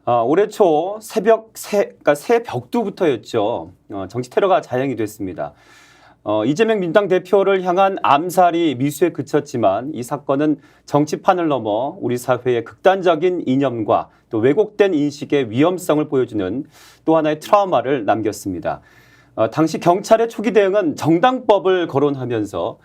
올해 초 그러니까 새벽두부터였죠. 정치 테러가 자행이 됐습니다. 이재명 민주당 대표를 향한 암살이 미수에 그쳤지만 이 사건은 정치판을 넘어 우리 사회의 극단적인 이념과 또 왜곡된 인식의 위험성을 보여주는 또 하나의 트라우마를 남겼습니다. 당시 경찰의 초기 대응은 정당법을 거론하면서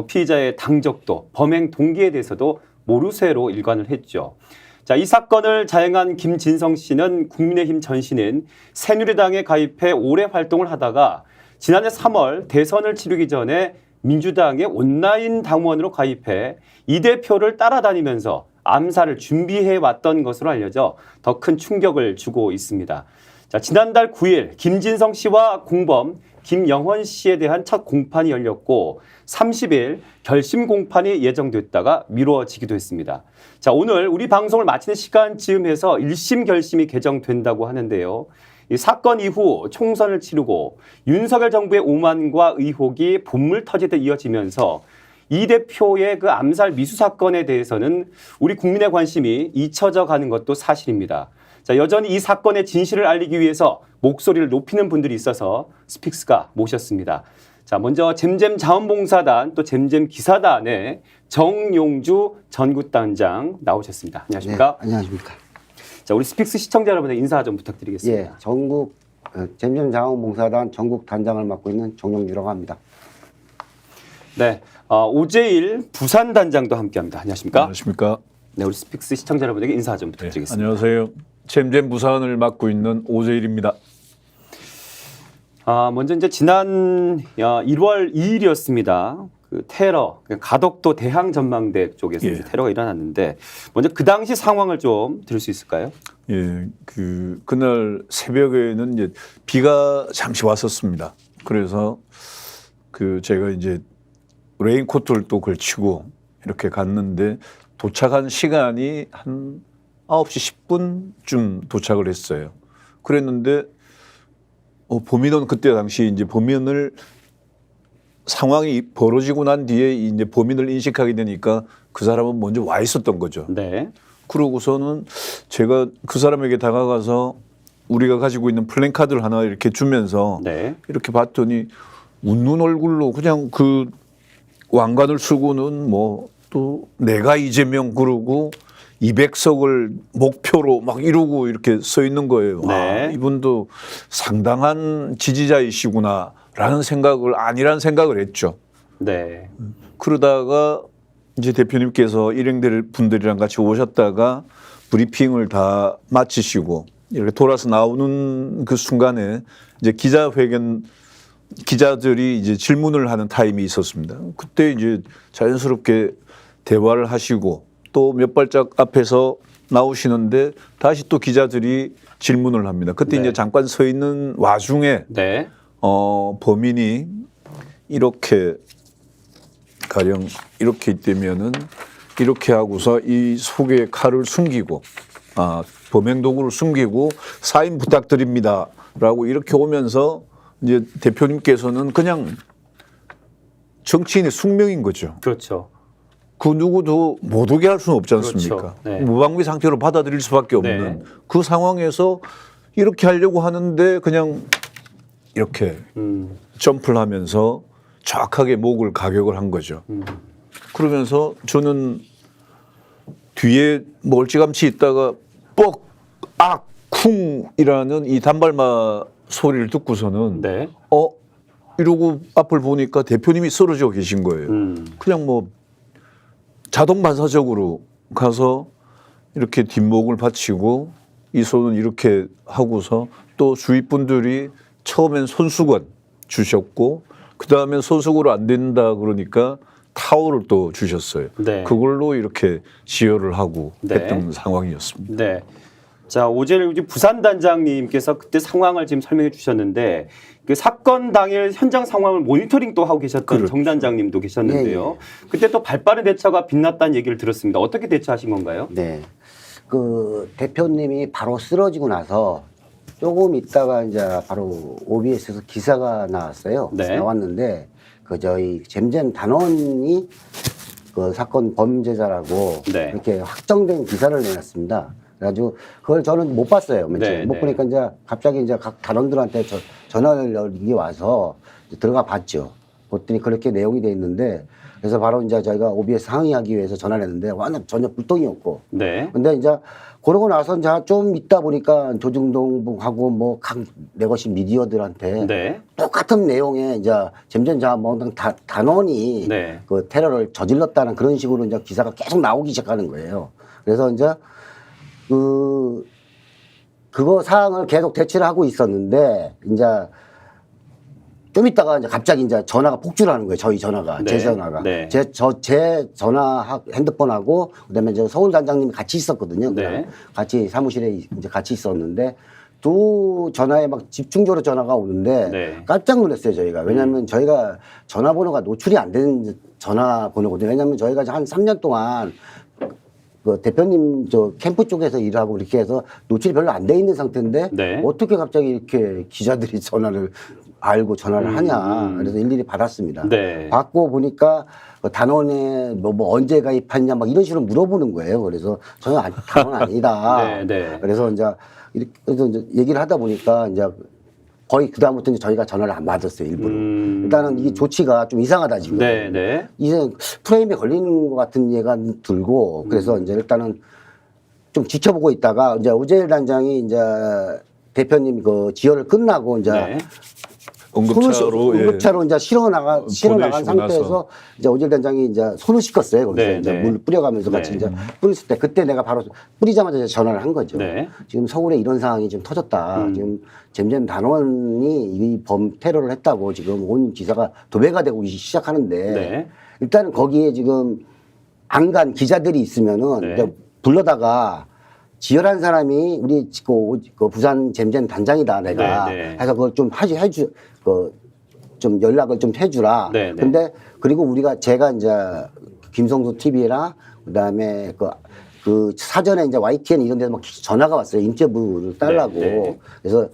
피의자의 당적도 범행 동기에 대해서도 모르쇠로 일관을 했죠. 자, 이 사건을 자행한 김진성 씨는 국민의힘 전신인 새누리당에 가입해 오래 활동을 하다가 지난해 3월 대선을 치르기 전에 민주당의 온라인 당원으로 가입해 이 대표를 따라다니면서 암살을 준비해 왔던 것으로 알려져 더 큰 충격을 주고 있습니다. 자, 지난달 9일 김진성 씨와 공범 김영헌 씨에 대한 첫 공판이 열렸고 30일 결심 공판이 예정됐다가 미뤄지기도 했습니다. 자, 오늘 우리 방송을 마치는 시간쯤에서 1심 결심이 개정된다고 하는데요. 이 사건 이후 총선을 치르고 윤석열 정부의 오만과 의혹이 본물 터지듯 이어지면서 이 대표의 그 암살 미수 사건에 대해서는 우리 국민의 관심이 잊혀져 가는 것도 사실입니다. 자, 여전히 이 사건의 진실을 알리기 위해서 목소리를 높이는 분들이 있어서 스픽스가 모셨습니다. 자, 먼저 잼잼 자원봉사단 또 잼잼 기사단의 정용주 전국단장 나오셨습니다. 안녕하십니까? 네, 안녕하십니까? 자, 우리 스픽스 시청자 여러분의 인사 좀 부탁드리겠습니다. 예, 전국 잼잼 자원봉사단 전국 단장을 맡고 있는 정용주라고 합니다. 네, 오재일 부산 단장도 함께합니다. 안녕하십니까? 안녕하십니까? 네, 우리 스픽스 시청자 여러분에게 인사 좀 부탁드리겠습니다. 네, 안녕하세요. 잼잼 부산을 맡고 있는 오재일입니다. 먼저 이제 지난 1월 2일이었습니다. 그 테러, 가덕도 대항전망대 쪽에서 예. 테러가 일어났는데 먼저 그 당시 상황을 좀 들을 수 있을까요? 예, 그날 새벽에는 이제 비가 잠시 왔었습니다. 그래서 제가 이제 레인코트를 또 걸치고 이렇게 갔는데 도착한 시간이 한 9시 10분쯤 도착을 했어요. 그랬는데 범인은 그때 당시 이제 범인을 상황이 벌어지고 난 뒤에 이제 범인을 인식하게 되니까 그 사람은 먼저 와 있었던 거죠. 네. 그러고서는 제가 그 사람에게 다가가서 우리가 가지고 있는 플랜카드를 하나 이렇게 주면서 네. 이렇게 봤더니 웃는 얼굴로 그냥 그 왕관을 쓰고는 뭐 또 내가 이재명 그러고 200석을 목표로 막 이러고 이렇게 서 있는 거예요. 네. 이분도 상당한 지지자이시구나라는 생각을 아니란 생각을 했죠. 네. 그러다가 이제 대표님께서 일행들 분들이랑 같이 오셨다가 브리핑을 다 마치시고 이렇게 돌아서 나오는 그 순간에 이제 기자들이 이제 질문을 하는 타임이 있었습니다. 그때 이제 자연스럽게 대화를 하시고 또 몇 발짝 앞에서 나오시는데 다시 또 기자들이 질문을 합니다. 그때 네. 이제 잠깐 서 있는 와중에 네. 범인이 이렇게 가령 이렇게 있다면은 이렇게 하고서 이 속에 칼을 숨기고 범행 도구를 숨기고 사인 부탁드립니다라고 이렇게 오면서 이제 대표님께서는 그냥 정치인의 숙명인 거죠. 그렇죠. 그 누구도 못 오게 할 수는 없지 않습니까? 그렇죠. 네. 무방비 상태로 받아들일 수밖에 없는 네. 그 상황에서 이렇게 하려고 하는데 그냥 이렇게 점프를 하면서 정확하게 목을 가격을 한 거죠. 그러면서 저는 뒤에 멀찌감치 있다가 뻑, 악, 쿵이라는 이 단발마 소리를 듣고서는 네. 이러고 앞을 보니까 대표님이 쓰러져 계신 거예요. 그냥 뭐 자동 반사적으로 가서 이렇게 뒷목을 받치고 이 손은 이렇게 하고서 또 주위 분들이 처음엔 손수건 주셨고 그다음엔 손수건으로 안 된다 그러니까 타올을 또 주셨어요. 네. 그걸로 이렇게 지혈을 하고 네. 했던 상황이었습니다. 네. 자, 오재일 부산 단장님께서 그때 상황을 지금 설명해 주셨는데 그 사건 당일 현장 상황을 모니터링 또 하고 계셨던 그렇죠. 정 단장님도 계셨는데요. 예. 그때 또 발빠른 대처가 빛났다는 얘기를 들었습니다. 어떻게 대처하신 건가요? 네, 그 대표님이 바로 쓰러지고 나서 조금 있다가 이제 바로 OBS에서 기사가 나왔어요. 네. 나왔는데 그 저희 잼잼 단원이 그 사건 범죄자라고 네. 이렇게 확정된 기사를 내놨습니다. 그래가지고 그걸 저는 못 봤어요. 맨 처음에. 네, 못 네. 보니까 이제 갑자기 이제 각 단원들한테 전화를 이게 와서 이제 들어가 봤죠. 봤더니 그렇게 내용이 돼 있는데 그래서 바로 이제 저희가 OBS 항의하기 위해서 전화를 했는데 완전 전혀 불똥이었고. 네. 근데 이제 그러고 나서 이제 좀 있다 보니까 조중동하고 뭐 각 내것이 미디어들한테 네. 똑같은 내용에 이제 점점 단원이 네. 그 테러를 저질렀다는 그런 식으로 이제 기사가 계속 나오기 시작하는 거예요. 그래서 이제 그거 사항을 계속 대치를 하고 있었는데 이제 좀 있다가 이제 갑자기 이제 전화가 폭주를 하는 거예요. 저희 전화가, 네. 제 전화가. 네. 제 전화 핸드폰하고 그다음에 이제 서울 단장님이 같이 있었거든요. 네. 같이 사무실에 이제 같이 있었는데 두 전화에 막 집중적으로 전화가 오는데 네. 깜짝 놀랐어요, 저희가. 왜냐하면 저희가 전화번호가 노출이 안 된 전화번호거든요. 왜냐하면 저희가 한 3년 동안 그 대표님 저 캠프 쪽에서 일하고 이렇게 해서 노출이 별로 안 돼 있는 상태인데 네. 어떻게 갑자기 이렇게 기자들이 전화를 알고 전화를 하냐. 그래서 일일이 받았습니다. 네. 받고 보니까 그 단원에 뭐 언제 가입했냐 막 이런 식으로 물어보는 거예요. 그래서 저는 단원 아니다. 네, 네. 그래서 이제 이렇게 그래서 이제 얘기를 하다 보니까 이제 거의 그다음부터 이제 저희가 전화를 안 받았어요, 일부러. 일단은 이 조치가 좀 이상하다 지금. 네, 네. 이제 프레임에 걸리는 것 같은 예가 들고 그래서 이제 일단은 좀 지켜보고 있다가 이제 오재일 단장이 이제 대표님 그 지혈을 끝나고 이제 네. 응급차로 예. 응급차로 이제 실어 나간 보내시고 상태에서 나서. 이제 오재일 단장이 이제 손을 씻었어요. 거기서 네, 이제 네. 물 뿌려가면서 같이 네. 이제 뿌렸을 때 그때 내가 바로 뿌리자마자 이제 전화를 한 거죠. 네. 지금 서울에 이런 상황이 지금 터졌다. 지금 잼잼 단원이 이 테러를 했다고 지금 온 기사가 도배가 되고 시작하는데 네. 일단은 거기에 지금 안 간 기자들이 있으면은 네. 이제 불러다가 지혈한 사람이 우리 그 부산 잼잼 단장이다 내가 네, 네. 해서 그걸 좀 좀 연락을 좀 해주라. 네, 네. 근데 그리고 제가 이제 김성수 TV랑 그다음에 그 사전에 이제 YTN 이런 데서 막 전화가 왔어요. 인터뷰를 달라고. 네, 네. 그래서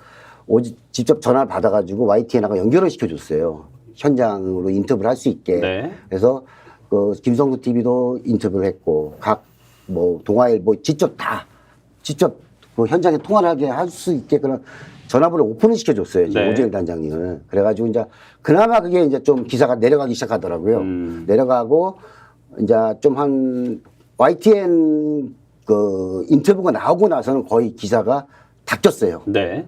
직접 전화를 받아가지고 YTN하고 연결을 시켜줬어요. 현장으로 인터뷰를 할 수 있게. 네. 그래서 그 김성수 TV도 인터뷰를 했고 각 뭐 동아일보 직접 그 현장에 통화를 하게 할 수 있게 그런 전화번호 오픈을 시켜줬어요. 지금 네. 오재일 단장님을. 그래가지고 이제 그나마 그게 이제 좀 기사가 내려가기 시작하더라고요. 내려가고 이제 좀 한 YTN 그 인터뷰가 나오고 나서는 거의 기사가 닦였어요. 네.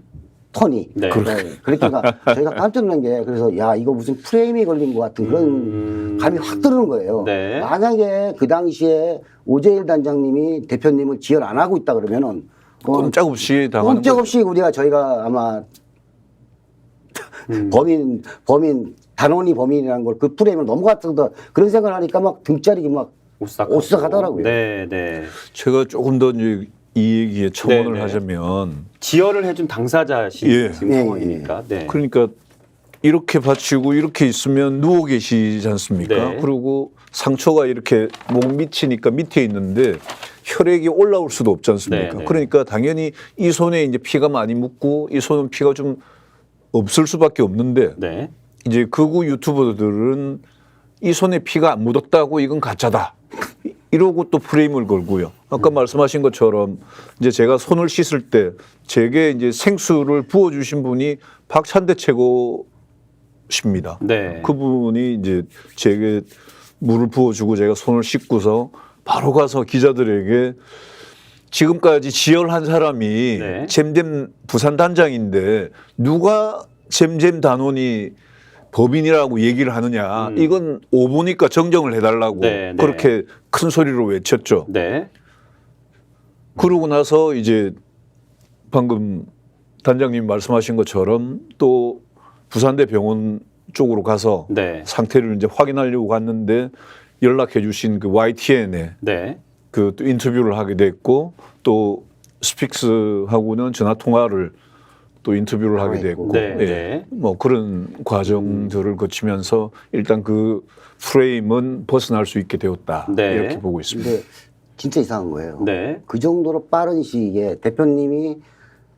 턴이. 네. 그러니까 저희가 깜짝 놀란 게 그래서 야 이거 무슨 프레임이 걸린 것 같은 그런 감이 확 드는 거예요. 네. 만약에 그 당시에 오재일 단장님이 대표님을 지혈 안 하고 있다 그러면은 꼼짝없이 당하는 꼼짝없이 저희가 아마 범인 단원이 범인이라는 걸 그 프레임을 넘어갔다 그런 생각을 하니까 막 등짜리 막 오싹하더라고요. 네, 네. 제가 조금 더 이제 이 얘기에 첨언을 네, 네. 하자면 지혈을 해준 당사자신 예. 지금 예, 상황이니까. 네. 그러니까 이렇게 받치고 이렇게 있으면 누워 계시지 않습니까? 네. 그리고 상처가 이렇게 목 밑이니까 밑에 있는데 혈액이 올라올 수도 없지 않습니까? 네, 네. 그러니까 당연히 이 손에 이제 피가 많이 묻고 이 손은 피가 좀 없을 수밖에 없는데 네. 이제 극우 유튜버들은 이 손에 피가 안 묻었다고 이건 가짜다. 이러고 또 프레임을 걸고요. 아까 말씀하신 것처럼 이제 제가 손을 씻을 때 제게 이제 생수를 부어주신 분이 박찬대 최고십니다. 네. 그분이 이제 제게 물을 부어주고 제가 손을 씻고서 바로 가서 기자들에게 지금까지 지혈한 사람이 네. 잼잼 부산 단장인데 누가 잼잼 단원이 법인이라고 얘기를 하느냐. 이건 오보니까 정정을 해달라고 네, 네. 그렇게 큰 소리로 외쳤죠. 네. 그러고 나서 이제 방금 단장님 말씀하신 것처럼 또 부산대 병원 쪽으로 가서 네. 상태를 이제 확인하려고 갔는데 연락해 주신 그 YTN에 네. 그 또 인터뷰를 하게 됐고 또 스픽스하고는 전화 통화를 또 인터뷰를 하게 됐고 네, 예. 네. 뭐 그런 과정들을 거치면서 일단 그 프레임은 벗어날 수 있게 되었다 네. 이렇게 보고 있습니다. 근데 진짜 이상한 거예요. 네. 그 정도로 빠른 시기에 대표님이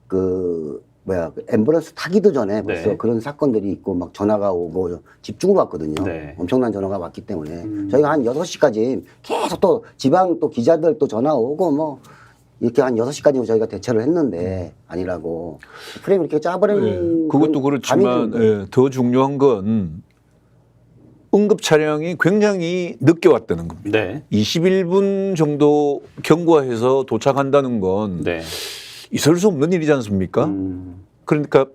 그 앰뷸런스 타기도 전에 벌써 네. 그런 사건들이 있고 막 전화가 오고 집중으로 왔거든요. 네. 엄청난 전화가 왔기 때문에 저희가 한 6시까지 계속 또 지방 또 기자들 또 전화 오고 뭐 이렇게 한 6시까지 저희가 대처를 했는데 아니라고 프레임을 이렇게 짜버리는 그것도 그렇지만 더 중요한 건 응급 차량이 굉장히 늦게 왔다는 겁니다. 네. 21분 정도 경과해서 도착한다는 건 네. 있을 수 없는 일이지 않습니까? 그러니까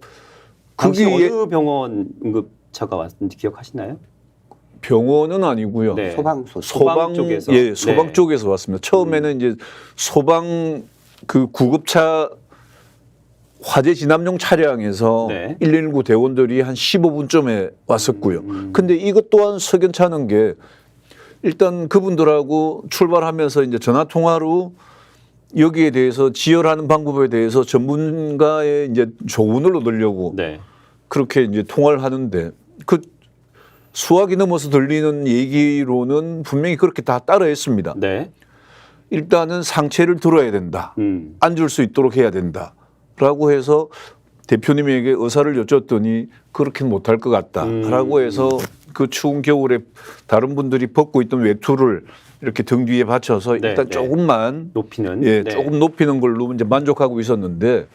당시 거기에 어느 병원 응급차가 왔는지 기억하시나요? 병원은 아니고요. 네. 소방 쪽에서. 예, 소방 네. 쪽에서 왔습니다. 처음에는 이제 소방 그 구급차 화재 진압용 차량에서 네. 119 대원들이 한 15분쯤에 왔었고요. 근데 이것 또한 석연치 않은 게 일단 그분들하고 출발하면서 이제 전화 통화로 여기에 대해서 지혈하는 방법에 대해서 전문가의 이제 조언을 얻으려고 네. 그렇게 이제 통화를 하는데 그 수학이 넘어서 들리는 얘기로는 분명히 그렇게 다 따라했습니다. 네. 일단은 상체를 들어야 된다. 앉을 수 있도록 해야 된다. 라고 해서 대표님에게 의사를 여쭸더니 그렇게는 못할 것 같다. 라고 해서 그 추운 겨울에 다른 분들이 벗고 있던 외투를 이렇게 등 뒤에 받쳐서 네, 일단 네. 조금만 높이는. 예, 네. 조금 높이는 걸로 이제 만족하고 있었는데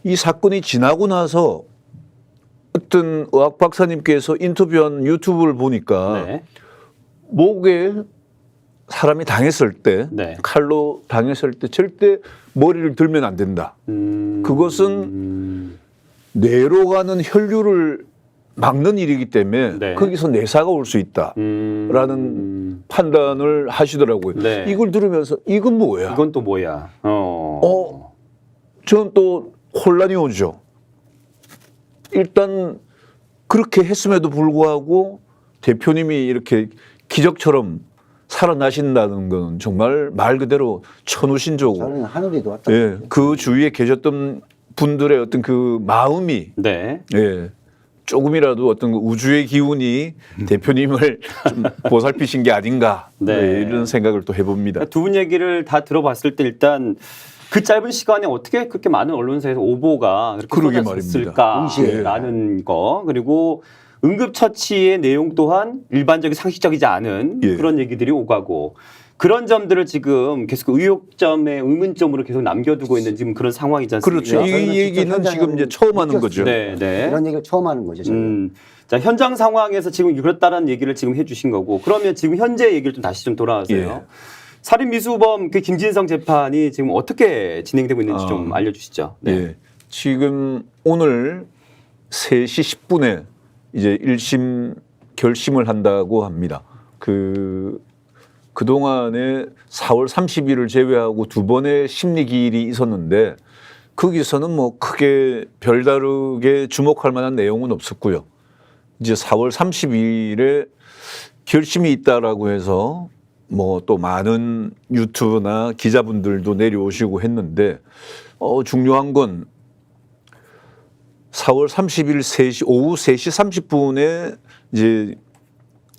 이 사건이 지나고 나서 어떤 의학 박사님께서 인터뷰한 유튜브를 보니까 네. 목에 사람이 당했을 때 네. 칼로 당했을 때 절대 머리를 들면 안 된다. 그것은 뇌로 가는 혈류를 막는 일이기 때문에 네. 거기서 내사가 올 수 있다라는 판단을 하시더라고요. 네. 이걸 들으면서 이건 뭐야? 이건 또 뭐야? 저는 또 혼란이 오죠. 일단 그렇게 했음에도 불구하고 대표님이 이렇게 기적처럼 살아나신다는 건 정말 말 그대로 천우신조고 저는 하늘이 도왔다. 예, 그 주위에 계셨던 분들의 어떤 그 마음이 네. 예, 조금이라도 어떤 그 우주의 기운이 대표님을 좀 보살피신 게 아닌가 네. 네, 이런 생각을 또 해봅니다. 두 분 얘기를 다 들어봤을 때 일단 그 짧은 시간에 어떻게 그렇게 많은 언론사에서 오보가 그렇게 그러게 쏟아졌을까라는 거 그리고 응급처치의 내용 또한 일반적인 상식적이지 않은 예. 그런 얘기들이 오가고 그런 점들을 지금 계속 의혹점에 의문점으로 계속 남겨두고 있는 지금 그런 상황이지 않습니까? 그렇죠. 이 저희는 얘기는 직접 지금 이제 처음 하는 거죠. 네, 네. 이런 얘기를 처음 하는 거죠. 저희는. 자, 현장 상황에서 지금 그렇다는 얘기를 지금 해주신 거고 그러면 지금 현재 얘기를 좀 다시 좀 돌아와서요. 예. 살인 미수범 그 김진성 재판이 지금 어떻게 진행되고 있는지 좀 알려주시죠. 네. 예. 지금 오늘 3시 10분에 이제 1심 결심을 한다고 합니다. 그동안에 4월 30일을 제외하고 두 번의 심리 기일이 있었는데 거기서는 뭐 크게 별다르게 주목할 만한 내용은 없었고요. 이제 4월 30일에 결심이 있다라고 해서 뭐 또 많은 유튜브나 기자분들도 내려오시고 했는데 중요한 건 4월 30일 오후 3시 30분에 이제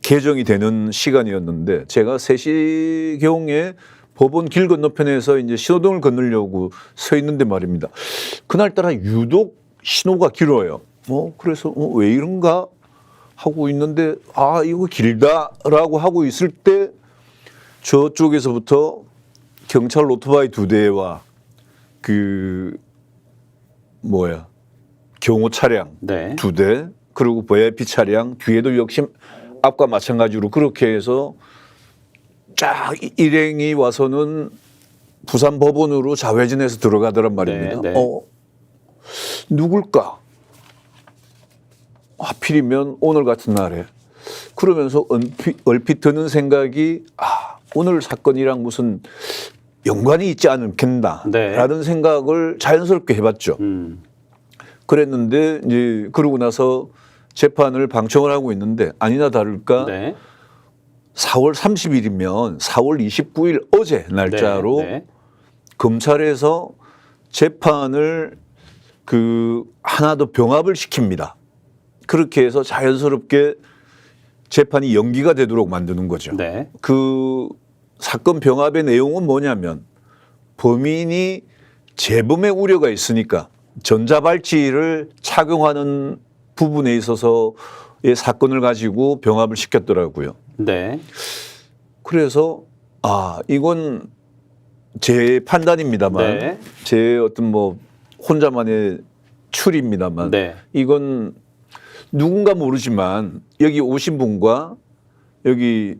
개정이 되는 시간이었는데 제가 3시경에 법원 길 건너편에서 이제 신호등을 건너려고 서 있는데 말입니다. 그날따라 유독 신호가 길어요. 그래서 왜 이런가 하고 있는데 이거 길다라고 하고 있을 때 저쪽에서부터 경찰 오토바이 2대와 경호 차량 네. 2대 그리고 VIP 차량 뒤에도 역시 앞과 마찬가지로 그렇게 해서 쫙 일행이 와서는 부산 법원으로 좌회전해서 들어가더란 말입니다. 네, 네. 누굴까? 하필이면 오늘 같은 날에 그러면서 얼핏 드는 생각이 오늘 사건이랑 무슨 연관이 있지 않겠나라는 네. 생각을 자연스럽게 해봤죠. 그랬는데 이제 그러고 나서 재판을 방청을 하고 있는데 아니나 다를까 네. 4월 30일이면 4월 29일 어제 날짜로 네. 네. 검찰에서 재판을 하나 더 병합을 시킵니다. 그렇게 해서 자연스럽게 재판이 연기가 되도록 만드는 거죠. 네. 그 사건 병합의 내용은 뭐냐면 범인이 재범의 우려가 있으니까 전자발찌를 착용하는 부분에 있어서의 사건을 가지고 병합을 시켰더라고요. 네. 그래서 이건 제 판단입니다만, 네. 제 어떤 뭐 혼자만의 추리입니다만, 네. 이건 누군가 모르지만 여기 오신 분과 여기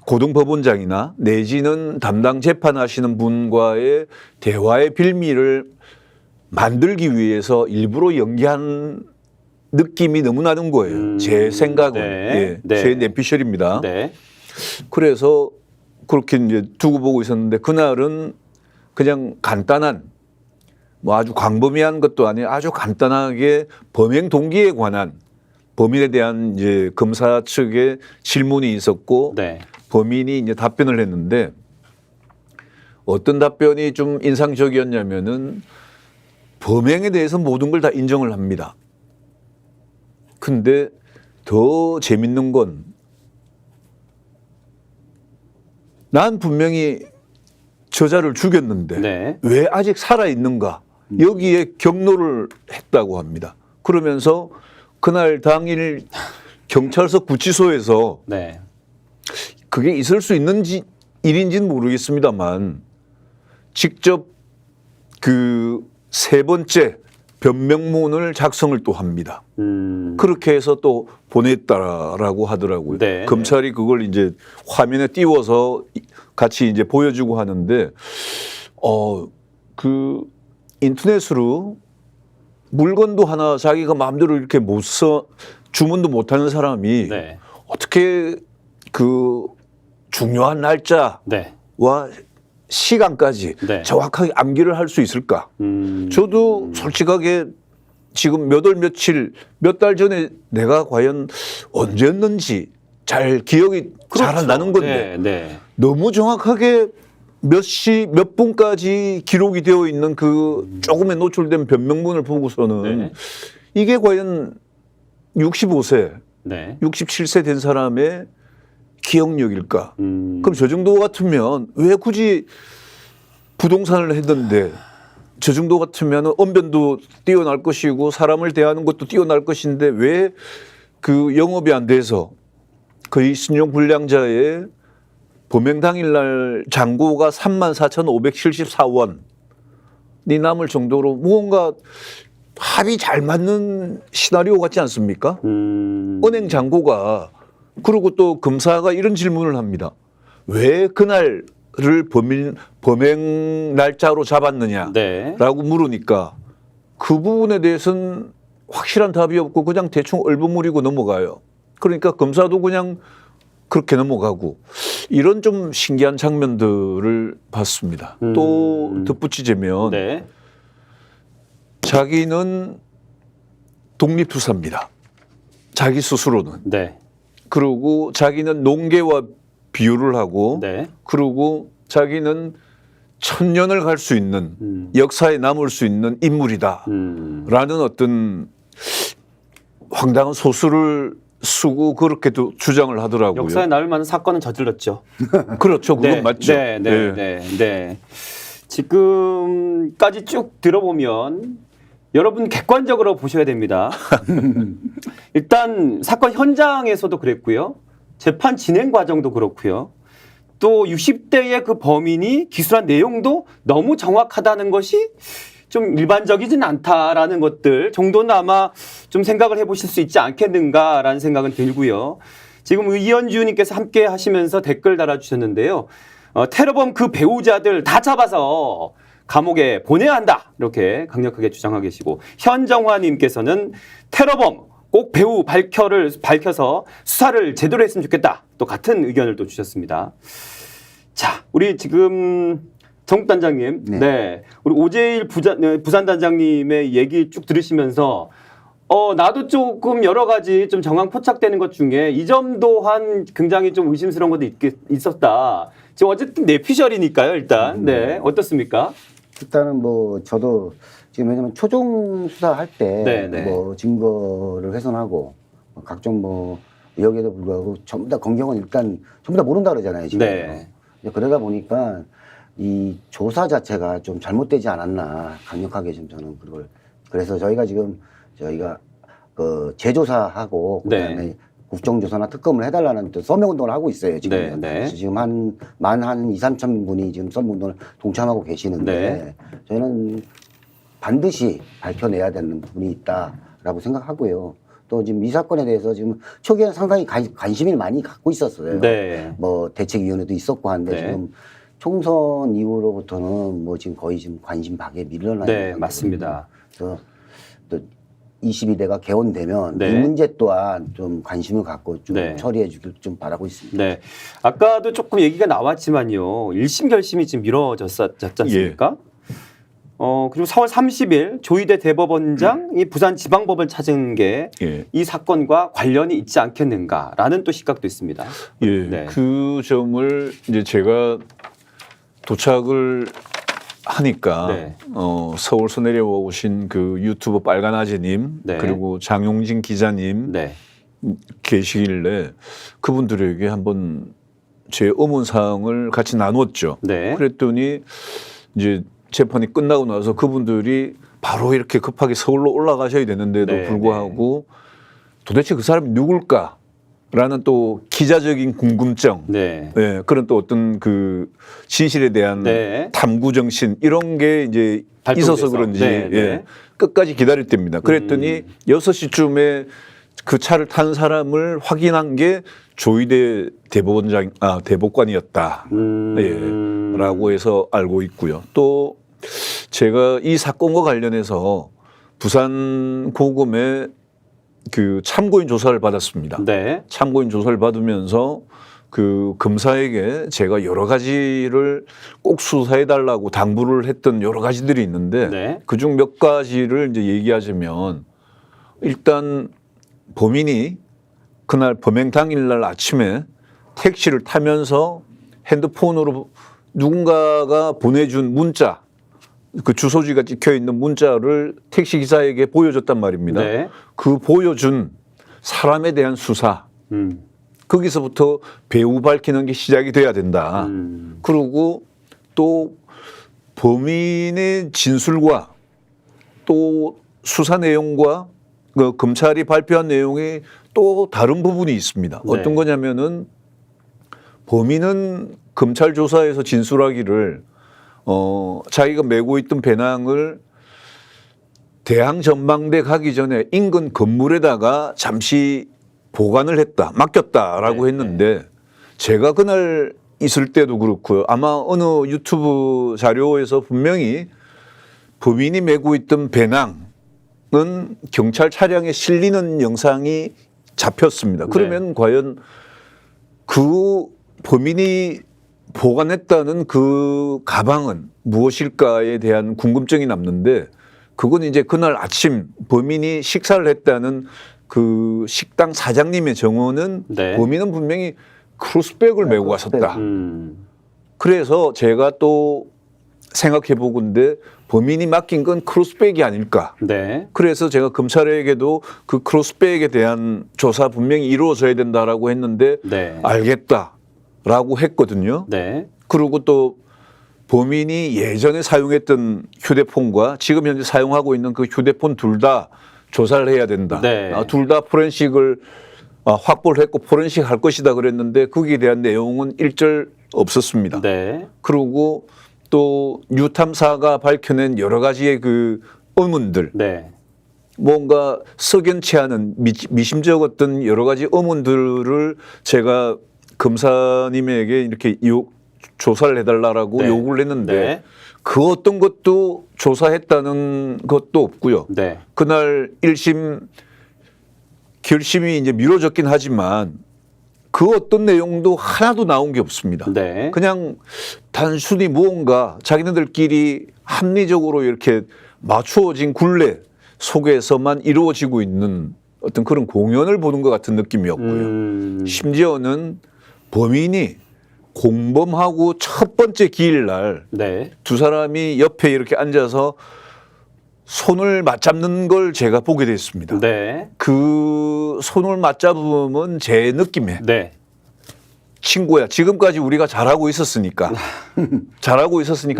고등법원장이나 내지는 담당 재판하시는 분과의 대화의 빌미를 만들기 위해서 일부러 연기한 느낌이 너무 나는 거예요. 제 생각은. 네. 예, 네. 제 내피셜입니다. 네. 그래서 그렇게 이제 두고 보고 있었는데 그날은 그냥 간단한 뭐 아주 광범위한 것도 아니고 아주 간단하게 범행 동기에 관한 범인에 대한 이제 검사 측의 질문이 있었고 네. 범인이 이제 답변을 했는데 어떤 답변이 좀 인상적이었냐면은 범행에 대해서 모든 걸 다 인정을 합니다. 근데 더 재밌는 건 난 분명히 저자를 죽였는데 네. 왜 아직 살아 있는가? 여기에 경로를 했다고 합니다. 그러면서 그날 당일 경찰서 구치소에서 네. 그게 있을 수 있는지 일인지는 모르겠습니다만 직접 그 세 번째 변명문을 작성을 또 합니다. 그렇게 해서 또 보냈다라고 하더라고요. 네. 검찰이 그걸 이제 화면에 띄워서 같이 이제 보여주고 하는데 그 인터넷으로 물건도 하나 자기가 마음대로 이렇게 못 써 주문도 못하는 사람이 네. 어떻게 그 중요한 날짜와 네. 시간까지 네. 정확하게 암기를 할 수 있을까? 저도 솔직하게 지금 몇 월 며칠 몇 달 전에 내가 과연 언제였는지 잘 기억이 잘 안 나는 건데 네. 네. 너무 정확하게 몇 시 몇 분까지 기록이 되어 있는 그 조금의 노출된 변명문을 보고서는 네. 이게 과연 65세, 네. 67세 된 사람의 기억력일까? 음. 그럼 저 정도 같으면 왜 굳이 부동산을 했는데 저 정도 같으면 언변도 뛰어날 것이고 사람을 대하는 것도 뛰어날 것인데 왜 그 영업이 안 돼서 거의 신용불량자의 범행 당일날 잔고가 34,574원이 남을 정도로 무언가 합이 잘 맞는 시나리오 같지 않습니까? 은행 잔고가 그리고 또 검사가 이런 질문을 합니다. 왜 그날을 범행 날짜로 잡았느냐라고 네. 물으니까 그 부분에 대해서는 확실한 답이 없고 그냥 대충 얼버무리고 넘어가요. 그러니까 검사도 그냥 그렇게 넘어가고 이런 좀 신기한 장면들을 봤습니다. 또 덧붙이자면 네. 자기는 독립투사입니다. 자기 스스로는. 네. 그리고 자기는 농계와 비유를 하고 네. 그리고 자기는 천년을 갈 수 있는 역사에 남을 수 있는 인물이다 라는 어떤 황당한 소설을 쓰고 그렇게도 주장을 하더라고요. 역사에 나올 만한 사건은 저질렀죠. 그렇죠. 그건 네. 맞죠. 네. 네. 네. 네. 지금까지 쭉 들어보면 여러분 객관적으로 보셔야 됩니다. 일단 사건 현장에서도 그랬고요. 재판 진행 과정도 그렇고요. 또 60대의 그 범인이 기술한 내용도 너무 정확하다는 것이 좀 일반적이진 않다라는 것들 정도는 아마 좀 생각을 해보실 수 있지 않겠는가라는 생각은 들고요. 지금 이현주님께서 함께 하시면서 댓글 달아주셨는데요. 테러범 그 배우자들 다 잡아서 감옥에 보내야 한다 이렇게 강력하게 주장하고 계시고 현정화님께서는 테러범 꼭 배우 밝혀서 수사를 제대로 했으면 좋겠다 또 같은 의견을 또 주셨습니다. 자, 우리 지금 정국단장님, 네, 우리 오재일 부산단장님의 얘기 쭉 들으시면서 나도 조금 여러 가지 좀 정황 포착되는 것 중에 이 점 또한 굉장히 좀 의심스러운 것도 있었다. 지금 어쨌든 내피셜이니까요, 일단. 네, 어떻습니까? 일단은 뭐 저도 지금 왜냐면 초중 수사할 때 네네. 뭐 증거를 훼손하고 각종 뭐 의혹에도 불구하고 전부 다 검경은 일단 전부 다 모른다 그러잖아요 지금. 네. 그러다 보니까 이 조사 자체가 좀 잘못되지 않았나 강력하게 좀 저는 그걸 그래서 저희가 그 재조사하고 그다음에 네. 국정조사나 특검을 해달라는 또 서명운동을 하고 있어요. 지금 네, 네. 그래서 지금 한 2,3천 분이 지금 서명운동을 동참하고 계시는데 네. 저는 반드시 밝혀내야 되는 부분이 있다라고 생각하고요. 또 지금 이 사건에 대해서 지금 초기에는 상당히 관심을 많이 갖고 있었어요. 네. 뭐 대책위원회도 있었고 한데 네. 지금 총선 이후로부터는 뭐 지금 거의 지금 관심 박에 밀려나 있는 네, 상태거든요. 맞습니다. 그래서 또 22대가 개원되면 네. 이 문제 또한 좀 관심을 갖고 좀 네. 처리해 주길 좀 바라고 있습니다. 네. 아까도 조금 얘기가 나왔지만요. 1심 결심이 지금 미뤄졌지 않습니까? 그리고 4월 30일 조희대 대법원장이 부산지방법을 찾은 게 이 예. 사건과 관련이 있지 않겠는가라는 또 시각도 있습니다. 예. 네. 그 점을 이제 제가 도착을 하니까 네. 서울서 내려오신 그 유튜버 빨간아재님 네. 그리고 장용진 기자님 네. 계시길래 그분들에게 한번 제 의문사항을 같이 나눴죠. 네. 그랬더니 이제 재판이 끝나고 나서 그분들이 바로 이렇게 급하게 서울로 올라가셔야 되는데도 네, 불구하고 도대체 그 사람이 누굴까라는 또 기자적인 궁금증, 네. 네, 그런 또 어떤 그 진실에 대한 네. 탐구 정신 이런 게 이제 발동돼서. 있어서 그런지 네, 네. 예, 끝까지 기다릴 때입니다. 그랬더니 6시쯤에 그 차를 탄 사람을 확인한 게 조희대 대법관이었다. 예, 라고 해서 알고 있고요. 또 제가 이 사건과 관련해서 부산 고검에 그 참고인 조사를 받았습니다. 네. 참고인 조사를 받으면서 그 검사에게 제가 여러 가지를 꼭 수사해 달라고 당부를 했던 여러 가지들이 있는데 네. 그중 몇 가지를 이제 얘기하자면 일단 범인이 그날 범행 당일날 아침에 택시를 타면서 핸드폰으로 누군가가 보내준 문자, 그 주소지가 찍혀 있는 문자를 택시 기사에게 보여줬단 말입니다. 네. 그 보여준 사람에 대한 수사, 거기서부터 배후 밝히는 게 시작이 돼야 된다. 그리고 또 범인의 진술과 또 수사 내용과 그 검찰이 발표한 내용이 또 다른 부분이 있습니다. 네. 어떤 거냐면은 범인은 검찰 조사에서 진술하기를 자기가 메고 있던 배낭을 대항 전망대 가기 전에 인근 건물에다가 잠시 보관을 했다, 맡겼다라고 네, 했는데 제가 그날 있을 때도 그렇고요. 아마 어느 유튜브 자료에서 분명히 범인이 메고 있던 배낭은 경찰 차량에 실리는 영상이 잡혔습니다. 그러면 과연 그 범인이 보관했다는 그 가방은 무엇일까에 대한 궁금증이 남는데 그건 이제 그날 아침 범인이 식사를 했다는 그 식당 사장님의 정언은 네. 범인은 분명히 크로스백을 메고 갔었다. 그래서 제가 또 생각해 보건데 범인이 맡긴 건 크로스백이 아닐까. 네. 그래서 제가 검찰에게도 그 크로스백에 대한 조사 분명히 이루어져야 된다라고 했는데 네. 알겠다라고 했거든요. 네. 그리고 또 범인이 예전에 사용했던 휴대폰과 지금 현재 사용하고 있는 그 휴대폰 둘 다 조사를 해야 된다. 네. 둘 다 포렌식을 확보를 했고 포렌식 할 것이다 그랬는데 거기에 대한 내용은 일절 없었습니다. 네. 그리고 또 뉴탐사가 밝혀낸 여러 가지의 그 의문들, 네. 뭔가 석연치 않은 미심쩍 어떤 여러 가지 의문들을 제가 검사님에게 이렇게 조사를 해달라고 네. 요구를 했는데 네. 그 어떤 것도 조사했다는 것도 없고요. 네. 그날 1심 결심이 이제 미뤄졌긴 하지만 그 어떤 내용도 하나도 나온 게 없습니다. 네. 그냥 단순히 무언가 자기네들끼리 합리적으로 이렇게 맞추어진 굴레 속에서만 이루어지고 있는 어떤 그런 공연을 보는 것 같은 느낌이었고요. 심지어는 범인이 공범하고 첫 번째 기일날 네. 두 사람이 옆에 이렇게 앉아서 손을 맞잡는 걸 제가 보게 됐습니다. 네. 그 손을 맞잡으면 제 느낌에 네. 친구야, 지금까지 우리가 잘하고 있었으니까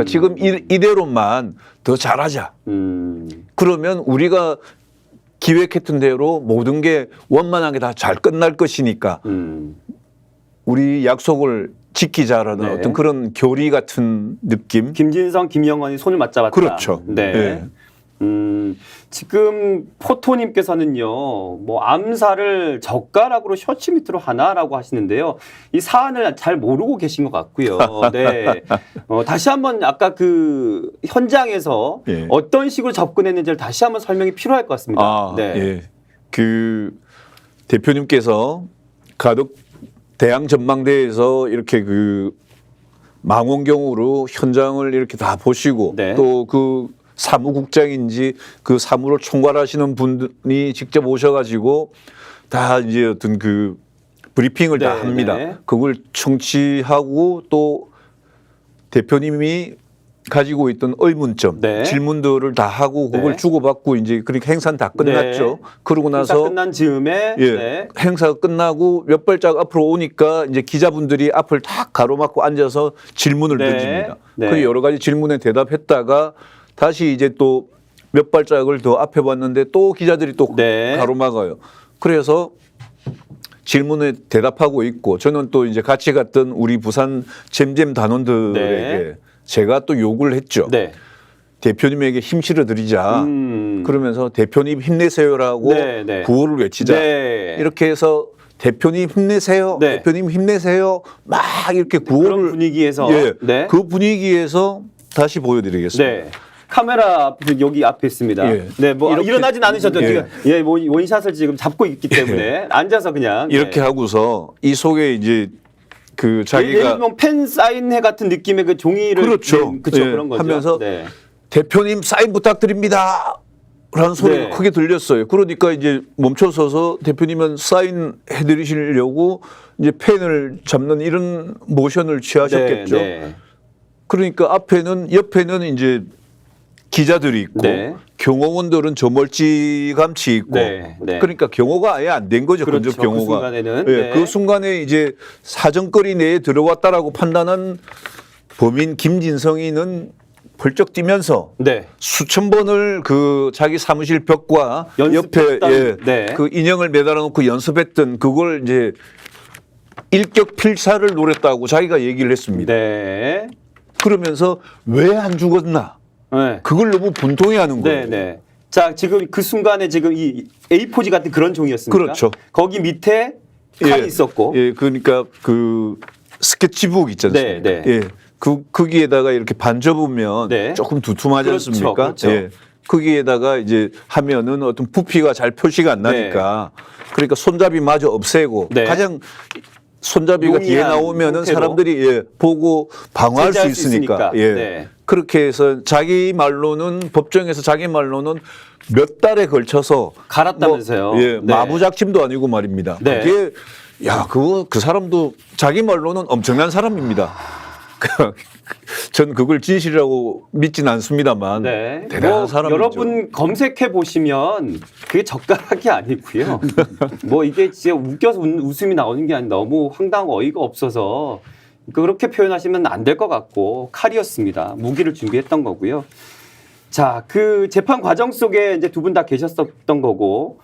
지금 이대로만 더 잘하자. 그러면 우리가 기획했던 대로 모든 게 원만하게 다 잘 끝날 것이니까 우리 약속을 지키자라는 네. 어떤 그런 교리 같은 느낌. 김진성, 김영원이 손을 맞잡았다. 그렇죠. 네. 네. 지금 포토님께서는요, 뭐 암살을 젓가락으로 셔츠 밑으로 하나라고 하시는데요. 이 사안을 잘 모르고 계신 것 같고요. 네. 다시 한번 아까 그 현장에서 예. 어떤 식으로 접근했는지를 다시 한번 설명이 필요할 것 같습니다. 아, 네. 예. 그 대표님께서 가덕 대양 전망대에서 이렇게 그 망원경으로 현장을 이렇게 다 보시고 네. 또 그 사무국장인지 그 사무를 총괄하시는 분이 직접 오셔가지고 다 이제 어떤 그 브리핑을 다 네, 합니다. 네. 그걸 청취하고 또 대표님이 가지고 있던 의문점, 네. 질문들을 다 하고 그걸 네. 주고받고 이제 그렇게 행사는 다 끝났죠. 그러고 행사 나서 끝난 즈음에 예, 네. 행사가 끝나고 몇 발짝 앞으로 오니까 이제 기자분들이 앞을 탁 가로막고 앉아서 질문을 네. 던집니다. 네. 그 여러 가지 질문에 대답했다가 다시 이제 또 몇 발짝을 더 앞에 봤는데 또 기자들이 또 네. 가로막아요. 그래서 질문에 대답하고 있고 저는 또 이제 같이 갔던 우리 부산 잼잼 단원들에게 네. 제가 또 요구를 했죠. 네. 대표님에게 힘 실어드리자. 그러면서 대표님 힘내세요라고 네, 네. 구호를 외치자. 네. 이렇게 해서 대표님 힘내세요. 네. 대표님 힘내세요. 막 이렇게 그런 구호를 분위기에서 예, 네. 그 분위기에서 다시 보여드리겠습니다. 네. 카메라 여기 앞에 있습니다. 예. 네, 뭐 이렇게- 일어나진 않으셔도 예. 지금 예, 뭐 원샷을 지금 잡고 있기 때문에 앉아서 그냥 이렇게 네. 하고서 이 속에 이제 그 예를 자기가 들면 팬 사인회 같은 느낌의 그 종이를 그렇죠. 네, 그쵸, 예, 그런 거죠. 하면서 네. 대표님 사인 부탁드립니다. 라는 소리가 네. 크게 들렸어요. 그러니까 이제 멈춰서서 대표님은 사인 해드리시려고 이제 펜을 잡는 이런 모션을 취하셨겠죠. 네. 그러니까 옆에는 이제 기자들이 있고 네. 경호원들은 저 멀찌감치 있고 네, 네. 그러니까 경호가 아예 안 된 거죠. 그렇죠. 근접 경호가. 그 순간에는. 예, 네. 그 순간에 이제 사정거리 내에 들어왔다라고 판단한 범인 김진성이는 벌쩍 뛰면서 네. 수천 번을 그 자기 사무실 벽과 연습했던, 옆에 예, 네. 그 인형을 매달아 놓고 연습했던 그걸 이제 일격 필사를 노렸다고 자기가 얘기를 했습니다. 네. 그러면서 왜 안 죽었나? 네. 그걸 너무 분통해하는 거예요. 네, 네. 자, 지금 그 순간에 지금 이 A4지 같은 그런 종이었습니까? 그렇죠. 거기 밑에 칼이 있었고. 예, 그러니까 그 스케치북 있지 않습니까? 네, 네. 예, 그 거기에다가 이렇게 반 접으면 네. 조금 두툼하지 그렇죠, 않습니까? 그렇죠. 예, 거기에다가 이제 하면은 어떤 부피가 잘 표시가 안 나니까 그러니까 손잡이마저 없애고 네. 가장 손잡이가 뒤에 용이한 나오면은 형태로. 사람들이 예, 보고 방어할 수 제재할 수 있으니까. 있으니까. 예. 네. 그렇게 해서 자기 말로는 법정에서 자기 말로는 몇 달에 걸쳐서 갈았다면서요. 뭐, 예, 네. 마부작침도 아니고 말입니다. 네. 그게 야, 그 사람도 자기 말로는 엄청난 사람입니다. 전 그걸 진실이라고 믿진 않습니다만 네. 대단한 뭐 사람이죠. 여러분 검색해 보시면 그게 젓가락이 아니고요. 뭐 이게 진짜 웃겨서 웃음이 나오는 게 아니라 너무 황당하고 어이가 없어서 그렇게 표현하시면 안 될 것 같고 칼이었습니다. 무기를 준비했던 거고요. 자, 그 재판 과정 속에 이제 두 분 다 계셨었던 거고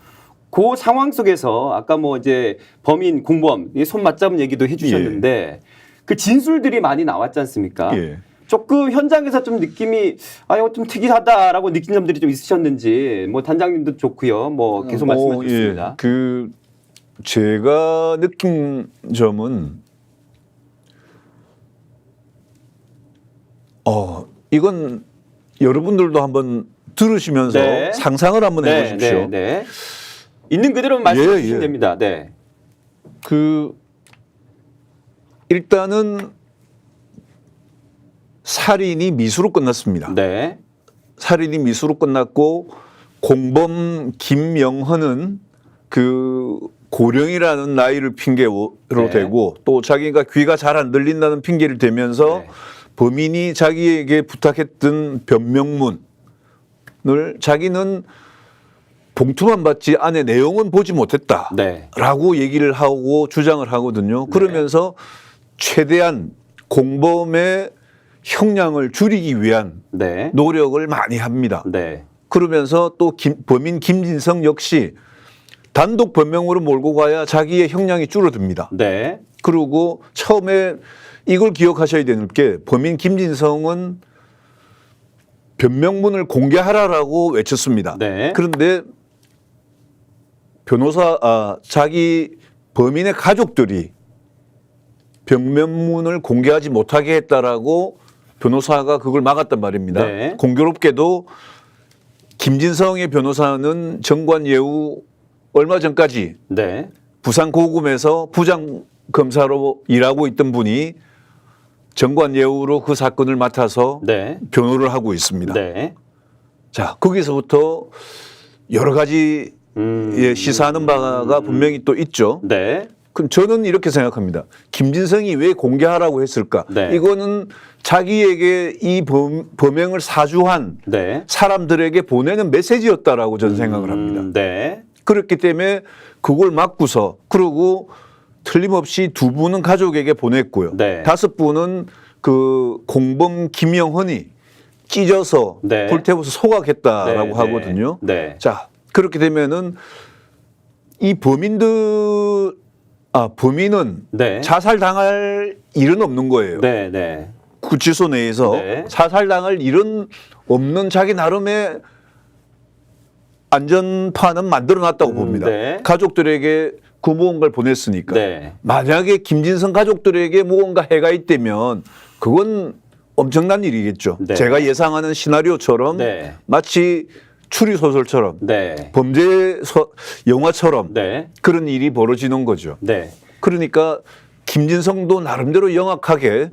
그 상황 속에서 아까 뭐 이제 범인 공범 손 맞잡은 얘기도 해주셨는데 그 진술들이 많이 나왔지 않습니까? 예. 조금 현장에서 좀 느낌이 이거 좀 특이하다라고 느낀 점들이 좀 있으셨는지 뭐 단장님도 좋고요. 뭐 계속 말씀해 주셨습니다. 예. 그 제가 느낀 점은 이건 여러분들도 한번 들으시면서 네. 상상을 한번 해보십시오. 네. 있는 그대로 말씀해 예, 주시면 예. 됩니다. 네. 그 일단은 살인이 미수로 끝났습니다. 네. 살인이 미수로 끝났고 공범 김영헌은 그 고령이라는 나이를 핑계로 네. 대고 또 자기가 귀가 잘 안 들린다는 핑계를 대면서 네. 범인이 자기에게 부탁했던 변명문을 자기는 봉투만 봤지 안에 내용은 보지 못했다라고 네. 얘기를 하고 주장을 하거든요. 그러면서 최대한 공범의 형량을 줄이기 위한 네. 노력을 많이 합니다. 네. 그러면서 또 범인 김진성 역시 단독 변명으로 몰고 가야 자기의 형량이 줄어듭니다. 네. 그리고 처음에 이걸 기억하셔야 되는 게 범인 김진성은 변명문을 공개하라라고 외쳤습니다. 네. 그런데 자기 범인의 가족들이 변명문을 공개하지 못하게 했다라고 변호사가 그걸 막았단 말입니다. 네. 공교롭게도 김진성의 변호사는 정관예우 얼마 전까지 네. 부산 고금에서 부장 검사로 일하고 있던 분이 정관예우로 그 사건을 맡아서 네. 변호를 하고 있습니다. 네. 자, 거기서부터 여러 가지 시사하는 바가 분명히 또 있죠. 네. 그럼 저는 이렇게 생각합니다. 김진성이 왜 공개하라고 했을까? 네. 이거는 자기에게 이 범행을 사주한 네. 사람들에게 보내는 메시지였다라고 저는 생각을 합니다. 네. 그렇기 때문에 그걸 막고서 그리고 틀림없이 2분은 가족에게 보냈고요. 네. 5분은 그 공범 김영헌이 찢어서 네. 불태워서 소각했다라고 네. 하거든요. 네. 자, 그렇게 되면은 이 범인은 네. 자살당할 일은 없는 거예요. 네. 네. 구치소 내에서 네. 자살당할 일은 없는 자기 나름의 안전판은 만들어 놨다고 봅니다. 네. 가족들에게 그 무언가를 보냈으니까. 네. 만약에 김진성 가족들에게 무언가 해가 있다면 그건 엄청난 일이겠죠. 네. 제가 예상하는 시나리오처럼 네. 마치 추리소설처럼 네. 범죄 영화처럼 네. 그런 일이 벌어지는 거죠. 네. 그러니까 김진성도 나름대로 영악하게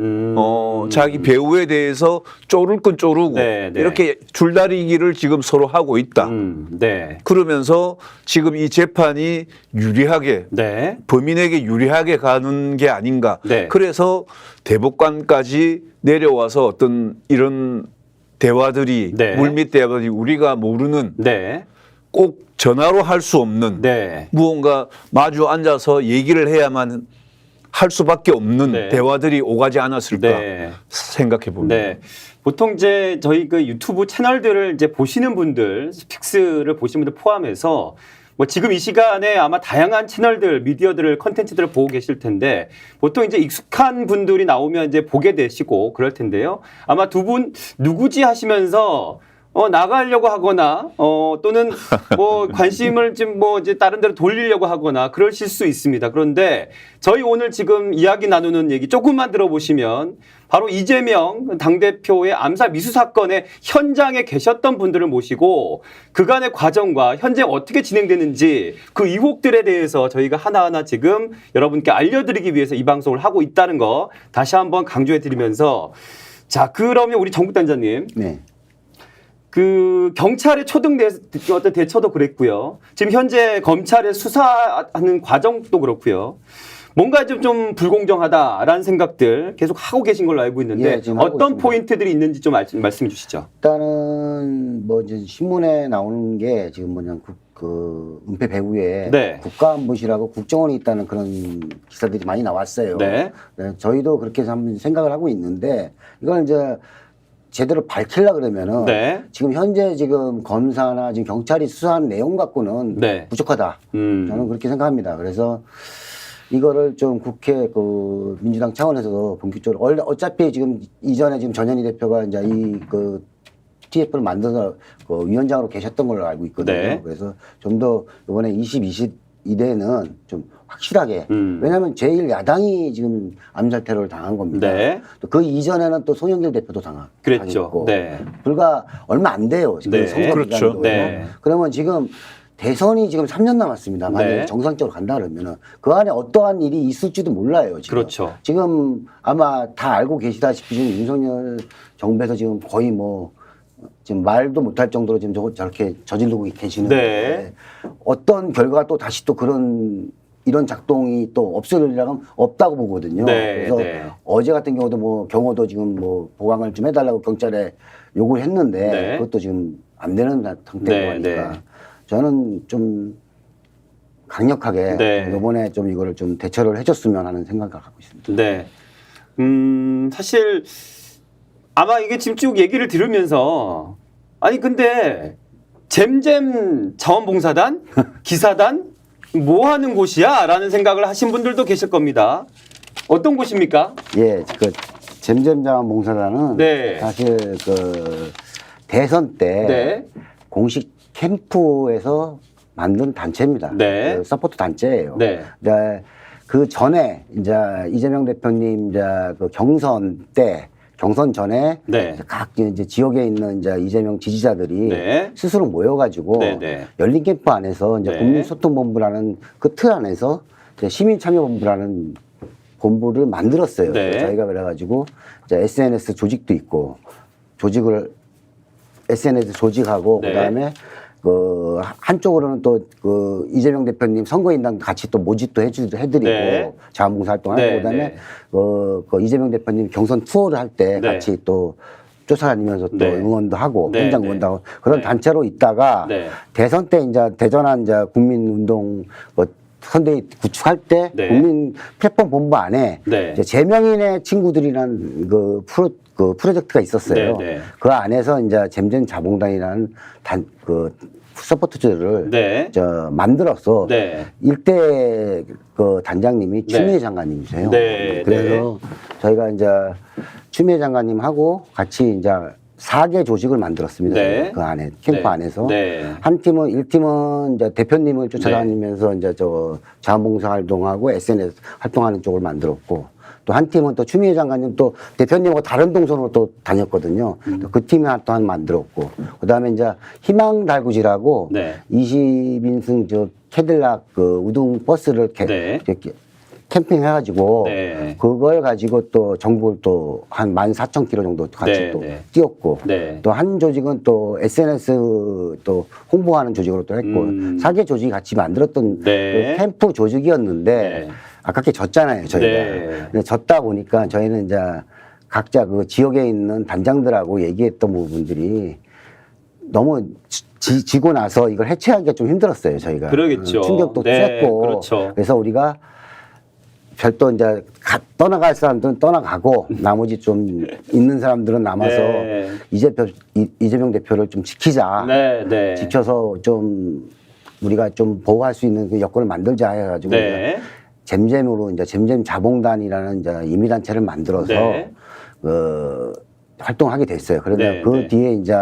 자기 배우에 대해서 쪼를 건 쪼르고 네, 네. 이렇게 줄다리기를 지금 서로 하고 있다. 네. 그러면서 지금 이 재판이 유리하게 네. 범인에게 유리하게 가는 게 아닌가. 네. 그래서 대법관까지 내려와서 어떤 이런 대화들이 네. 물밑 대화들이 우리가 모르는 네. 꼭 전화로 할 수 없는 네. 무언가 마주 앉아서 얘기를 해야만 할 수밖에 없는 네. 대화들이 오가지 않았을까 네. 생각해 봅니다. 네. 보통 이제 저희 그 유튜브 채널들을 이제 보시는 분들, 스픽스를 보시는 분들 포함해서 뭐 지금 이 시간에 아마 다양한 채널들, 미디어들을, 컨텐츠들을 보고 계실 텐데 보통 이제 익숙한 분들이 나오면 이제 보게 되시고 그럴 텐데요. 아마 두 분 누구지 하시면서 나가려고 하거나, 또는 뭐 관심을 좀 뭐 이제 다른 데로 돌리려고 하거나 그러실 수 있습니다. 그런데 저희 오늘 지금 이야기 나누는 얘기 조금만 들어보시면 바로 이재명 당대표의 암살 미수 사건의 현장에 계셨던 분들을 모시고 그간의 과정과 현재 어떻게 진행되는지 그 의혹들에 대해서 저희가 하나하나 지금 여러분께 알려드리기 위해서 이 방송을 하고 있다는 거 다시 한번 강조해 드리면서 자, 그러면 우리 정국단장님. 네. 그 경찰의 어떤 대처도 그랬고요. 지금 현재 검찰의 수사하는 과정도 그렇고요. 뭔가 좀 불공정하다라는 생각들 계속 하고 계신 걸로 알고 있는데 예, 지금 하고 어떤 있습니다. 포인트들이 있는지 좀 말씀해 주시죠. 일단은 뭐 이제 신문에 나오는 게 지금 뭐냐 그 은폐 배후에 네. 국가안보실하고 국정원이 있다는 그런 기사들이 많이 나왔어요. 네. 네, 저희도 그렇게 해서 한번 생각을 하고 있는데 이걸 이제 제대로 밝히려 그러면은 네. 지금 현재 지금 검사나 지금 경찰이 수사한 내용 갖고는 네. 부족하다. 저는 그렇게 생각합니다. 그래서 이거를 좀 국회 그 민주당 차원에서도 본격적으로 어차피 지금 이전에 지금 전현희 대표가 이제 이 그 TF를 만들어서 그 위원장으로 계셨던 걸로 알고 있거든요. 네. 그래서 좀 더 이번에 22대는 좀 확실하게 왜냐하면 제1야당이 지금 암살 테러를 당한 겁니다. 네. 또 그 이전에는 또 송영길 대표도 그랬죠. 당했고 네. 불과 얼마 안 돼요. 지금 네. 선거 그렇죠. 기간도. 네. 그러면 지금 대선이 지금 3년 남았습니다. 만약에 네. 정상적으로 간다 그러면은 그 안에 어떠한 일이 있을지도 몰라요. 지금. 그렇죠. 지금 아마 다 알고 계시다시피 지금 윤석열 정부에서 지금 거의 뭐 지금 말도 못할 정도로 지금 저렇게 저지르고 계시는데 네. 어떤 결과가 또 다시 또 이런 작동이 또 없으리라면 없다고 보거든요. 네, 그래서 네. 어제 같은 경우도 지금 뭐 보강을 좀 해달라고 경찰에 요구를 했는데 네. 그것도 지금 안 되는 상태고 네, 하니까 네. 저는 좀 강력하게 네. 이번에 좀 이거를 좀 대처를 해줬으면 하는 생각을 갖고 있습니다. 네. 사실 아마 이게 지금 쭉 얘기를 들으면서 아니 근데 잼잼 자원봉사단, 기사단 뭐 하는 곳이야? 라는 생각을 하신 분들도 계실 겁니다. 어떤 곳입니까? 예, 그 잼잼자원봉사단은 네. 사실 그 대선 때 네. 공식 캠프에서 만든 단체입니다. 네. 그 서포트 단체예요. 네. 네. 그 전에 이제 이재명 대표님 이제 그 경선 전에 네. 각 이제 지역에 있는 이제 이재명 지지자들이 네. 스스로 모여가지고 네, 네. 열린 캠프 안에서 이제 네. 국민소통본부라는 그 틀 안에서 이제 시민참여본부라는 본부를 만들었어요. 네. 저희가 그래가지고 이제 SNS 조직도 있고 SNS 조직하고 네. 그다음에 그 한쪽으로는 또 그 이재명 대표님 선거인단 같이 또 모집도 해드리고 네. 자원봉사 활동하고 네, 그다음에 네. 그 이재명 대표님 경선 투어를 할 때 네. 같이 또 쫓아다니면서 또 네. 응원도 하고 네, 현장 네. 응원도 하고 그런 네. 단체로 있다가 네. 대선 때 이제 대전한 이제 국민운동 선대위 구축할 때 네. 국민 플랫폼 본부 안에 네. 이제 재명인의 친구들이라는 그 프로젝트가 있었어요. 네, 네. 그 안에서 이제 잼잼 자봉단이라는 서포트들을 네. 만들어서 네. 일대 그 단장님이 추미애 장관님이세요. 네, 그래서 저희가 이제 추미애 장관님하고 같이 이제 4개 조직을 만들었습니다. 네. 그 안에 캠프 네. 안에서 네. 한 팀은 1팀은 이제 대표님을 쫓아다니면서 이제 자원봉사 활동하고 SNS 활동하는 쪽을 만들었고 또 한 팀은 또 추미애 장관님 또 대표님하고 다른 동선으로 또 다녔거든요. 또그 팀이 또 한 만들었고 그다음에 이제 희망 달구지라고 네. 20인승 캐딜락 그 우등 버스를 네. 이렇게 캠핑해가지고 네. 그걸 가지고 또 전국을 또 한 14,000km 정도 같이 네, 또 네. 뛰었고 네. 또 한 조직은 또 SNS 또 홍보하는 조직으로 또 했고 4개 조직이 같이 만들었던 네. 그 캠프 조직이었는데 네. 아깝게 졌잖아요 저희가. 네. 근데 졌다 보니까 저희는 이제 각자 그 지역에 있는 단장들하고 얘기했던 부분들이 너무 지고 나서 이걸 해체하기가 좀 힘들었어요 저희가. 그러겠죠. 충격도 네, 셌고 그렇죠. 그래서 우리가 별도 이제 떠나갈 사람들은 떠나가고 나머지 좀 있는 사람들은 남아서 네. 이재명 대표를 좀 지키자. 네. 네. 지켜서 좀 우리가 좀 보호할 수 있는 그 여건을 만들자 해가지고 네. 잼잼으로 이제 잼잼 자봉단이라는 이제 임의단체를 만들어서 네. 그 활동하게 됐어요. 그런데 네, 그 네. 뒤에 이제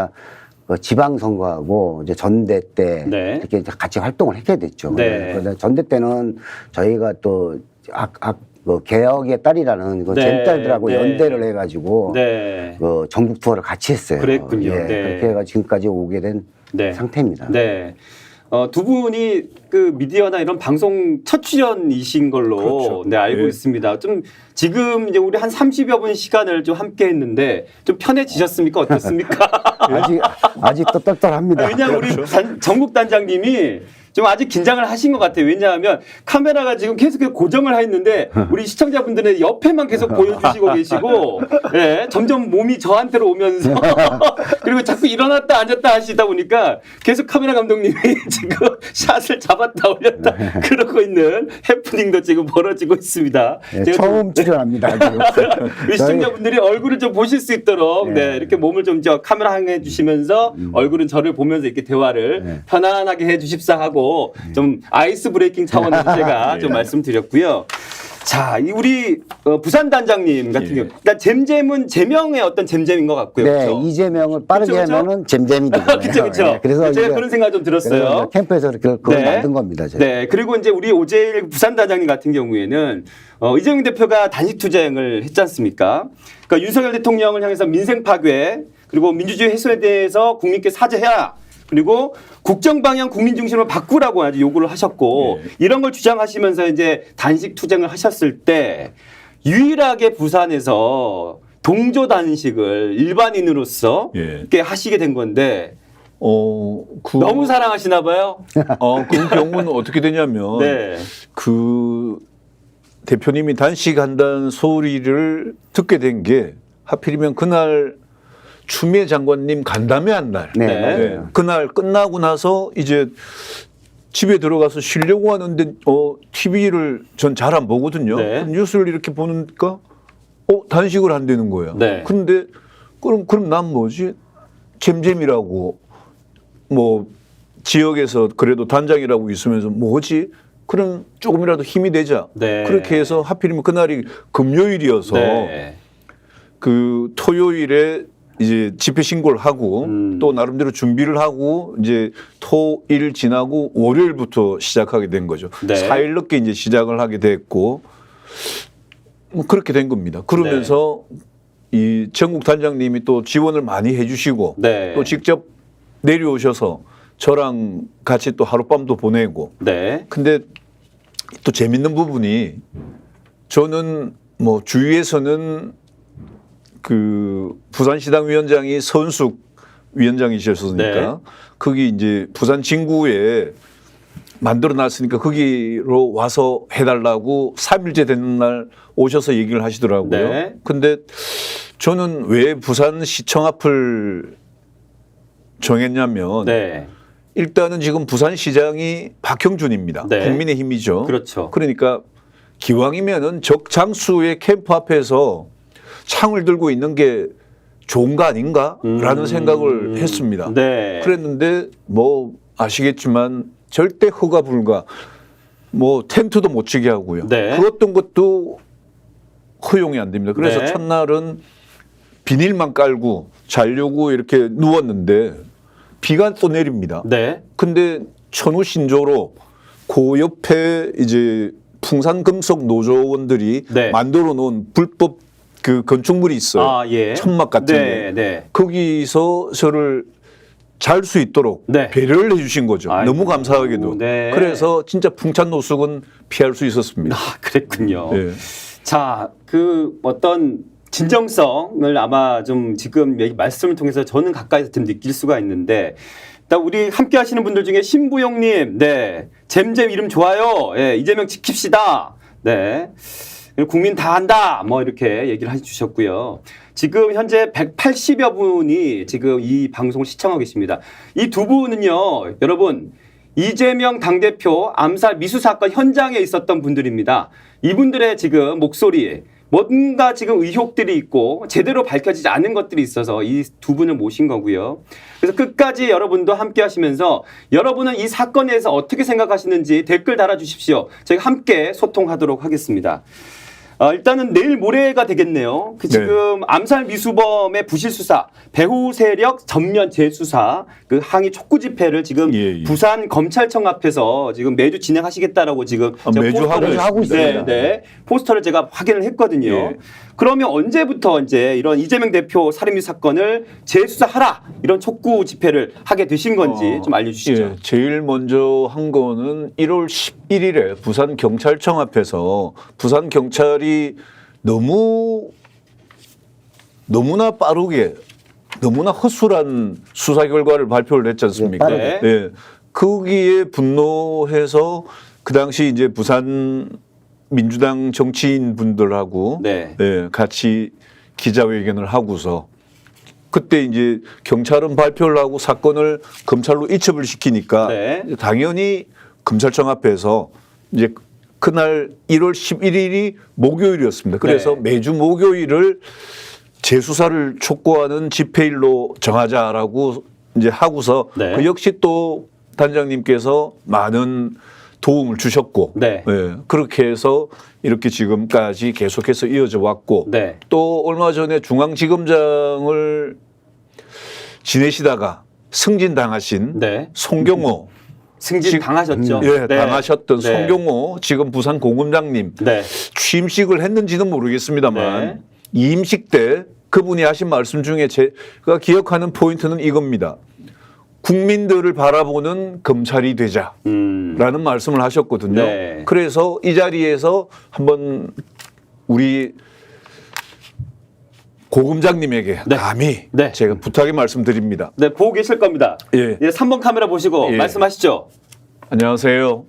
그 지방선거하고 이제 전대 때 네. 이렇게 이제 같이 활동을 하게 됐죠. 네. 그런데 전대 때는 저희가 또 그 개혁의 딸이라는 그 네, 잼딸들하고 네. 연대를 해가지고 네. 그 전국 투어를 같이 했어요. 그랬군요. 예, 네. 그렇게 해가 지금까지 오게 된 네. 상태입니다. 네. 두 분이 그 미디어나 이런 방송 첫 출연이신 걸로 그렇죠. 네, 알고 예. 있습니다. 좀 지금 이제 우리 한 30여 분 시간을 좀 함께 했는데 좀 편해지셨습니까? 어떻습니까? 아직도 떨떨합니다. 왜냐하면 우리 정국 단장님이 좀 아직 긴장을 하신 것 같아요. 왜냐하면 카메라가 지금 계속 고정을 했는데 우리 시청자분들은 옆에만 계속 보여주시고 계시고 예, 점점 몸이 저한테로 오면서 그리고 자꾸 일어났다 앉았다 하시다 보니까 계속 카메라 감독님이 지금 샷을 잡았다 올렸다 그러고 있는 해프닝도 지금 벌어지고 있습니다. 네, 제가 좀 처음 출연합니다. 지금. 우리 시청자분들이 얼굴을 좀 보실 수 있도록 네, 이렇게 몸을 좀 카메라 향해 주시면서 얼굴은 저를 보면서 이렇게 대화를 편안하게 해 주십사 하고 좀 아이스 브레이킹 차원에서 제가 좀 말씀드렸고요. 자, 우리 부산 단장님 같은 경우 일단 잼잼은 제명의 어떤 잼잼인 것 같고요. 네, 그렇죠? 이재명을 빠르게 그쵸, 그쵸? 하면은 잼잼이 되잖아요. 그렇죠, 그렇죠. 네, 그래서 제가 이제 그런 생각 좀 들었어요. 그래서 캠프에서 그걸 만든 겁니다. 제가. 네, 그리고 이제 우리 오재일 부산 단장님 같은 경우에는 이재명 대표가 단식 투쟁을 했지 않습니까? 그러니까 윤석열 대통령을 향해서 민생 파괴 그리고 민주주의 훼손에 대해서 국민께 사죄해라. 그리고 국정 방향 국민 중심으로 바꾸라고 아주 요구를 하셨고 이런 걸 주장하시면서 이제 단식 투쟁을 하셨을 때 유일하게 부산에서 동조 단식을 일반인으로서 이렇게 하시게 된 건데 너무 사랑하시나 봐요. 그 경우는 어떻게 되냐면 네. 그 대표님이 단식한다는 소리를 듣게 된 게 하필이면 그날 추미애 장관님 간담회한 날. 네, 네. 맞아요. 그날 끝나고 나서 이제 집에 들어가서 쉬려고 하는데 TV를 전 잘 안 보거든요. 네. 뉴스를 이렇게 보니까 단식을 한다는 거야. 네. 근데 그럼 난 뭐지? 잼잼이라고 뭐 지역에서 그래도 단장이라고 있으면서 뭐지? 그럼 조금이라도 힘이 되자. 네. 그렇게 해서 하필이면 그날이 금요일이어서 네. 그 토요일에 이제 집회 신고를 하고 또 나름대로 준비를 하고 이제 토일 지나고 월요일부터 시작하게 된 거죠. 네. 4일 늦게 이제 시작을 하게 됐고 뭐 그렇게 된 겁니다. 그러면서 이 전국 단장님이 또 지원을 많이 해주시고 네. 또 직접 내려오셔서 저랑 같이 또 하룻밤도 보내고 네. 근데 또 재밌는 부분이 저는 뭐 주위에서는 그 부산시당 위원장이 선숙 위원장이셨으니까 네. 거기 이제 부산 진구에 만들어 놨으니까 거기로 와서 해달라고 3일째 되는 날 오셔서 얘기를 하시더라고요. 네. 근데 저는 왜 부산시청 앞을 정했냐면 네. 일단은 지금 부산시장이 박형준입니다. 네. 국민의힘이죠. 그렇죠. 그러니까 기왕이면은 적장수의 캠프 앞에서 창을 들고 있는 게 좋은 거 아닌가라는 생각을 했습니다. 네. 그랬는데 뭐 아시겠지만 절대 허가 불가. 뭐 텐트도 못 치게 하고요. 네. 그 어떤 것도 허용이 안 됩니다. 그래서 네. 첫날은 비닐만 깔고 자려고 이렇게 누웠는데 비가 또 내립니다. 네. 근데 천우신조로 그 옆에 이제 풍산금속 노조원들이 네. 만들어 놓은 불법 그 건축물이 있어요. 아, 예. 천막 같은 네, 게. 네. 거기서 저를 잘 수 있도록 네. 배려를 해주신 거죠. 아이고, 너무 감사하게도. 네. 그래서 진짜 풍찬노숙은 피할 수 있었습니다. 아, 그랬군요. 네. 자, 그 어떤 진정성을 아마 좀 지금 말씀을 통해서 저는 가까이서 좀 느낄 수가 있는데, 일단 우리 함께 하시는 분들 중에 신부영님, 네. 잼잼 이름 좋아요. 예, 이재명 지킵시다. 네. 국민 다 한다. 뭐 이렇게 얘기를 해주셨고요. 지금 현재 180여 분이 지금 이 방송을 시청하고 계십니다. 이 두 분은요, 여러분, 이재명 당대표 암살 미수 사건 현장에 있었던 분들입니다. 이분들의 지금 목소리, 뭔가 지금 의혹들이 있고 제대로 밝혀지지 않은 것들이 있어서 이 두 분을 모신 거고요. 그래서 끝까지 여러분도 함께 하시면서 여러분은 이 사건에 대해서 어떻게 생각하시는지 댓글 달아주십시오. 저희가 함께 소통하도록 하겠습니다. 일단은 내일 모레가 되겠네요. 그 지금 암살 미수범의 부실 수사, 배후 세력 전면 재수사, 그 항의 촉구 집회를 지금 예, 예. 부산 검찰청 앞에서 지금 매주 진행하시겠다라고 지금 제가 매주 포스터를- 하고 있습니다. 네, 네. 포스터를 제가 확인을 했거든요. 예. 그러면 언제부터 이제 이런 이재명 대표 살인미수 사건을 재수사하라 이런 촉구 집회를 하게 되신 건지 좀 알려주시죠. 예, 제일 먼저 한 거는 1월 11일에 부산 경찰청 앞에서 부산 경찰이 너무나 빠르게 너무나 허술한 수사 결과를 발표를 했지 않습니까? 네. 예. 거기에 분노해서 그 당시 이제 부산 민주당 정치인 분들하고 네. 예, 같이 기자회견을 하고서 그때 이제 경찰은 발표를 하고 사건을 검찰로 이첩을 시키니까 네. 당연히 검찰청 앞에서 이제 그날 1월 11일이 목요일이었습니다. 그래서 네. 매주 목요일을 재수사를 촉구하는 집회일로 정하자라고 이제 하고서 네. 그 역시 또 단장님께서 많은 도움을 주셨고 네. 예, 그렇게 해서 이렇게 지금까지 계속해서 이어져 왔고 네. 또 얼마 전에 중앙지검장을 지내시다가 승진당하신 네. 송경호 승진 당하셨죠. 예, 네. 당하셨던 네. 송경호 지금 부산 고검장님 네. 취임식을 했는지는 모르겠습니다만 네. 이임식 때 그분이 하신 말씀 중에 제가 기억하는 포인트는 이겁니다. 국민들을 바라보는 검찰이 되자라는 말씀을 하셨거든요. 네. 그래서 이 자리에서 한번 우리 고검장님에게 네. 감히 네. 제가 부탁의 말씀드립니다. 네, 보고 계실 겁니다. 예. 3번 카메라 보시고 예. 말씀하시죠. 안녕하세요.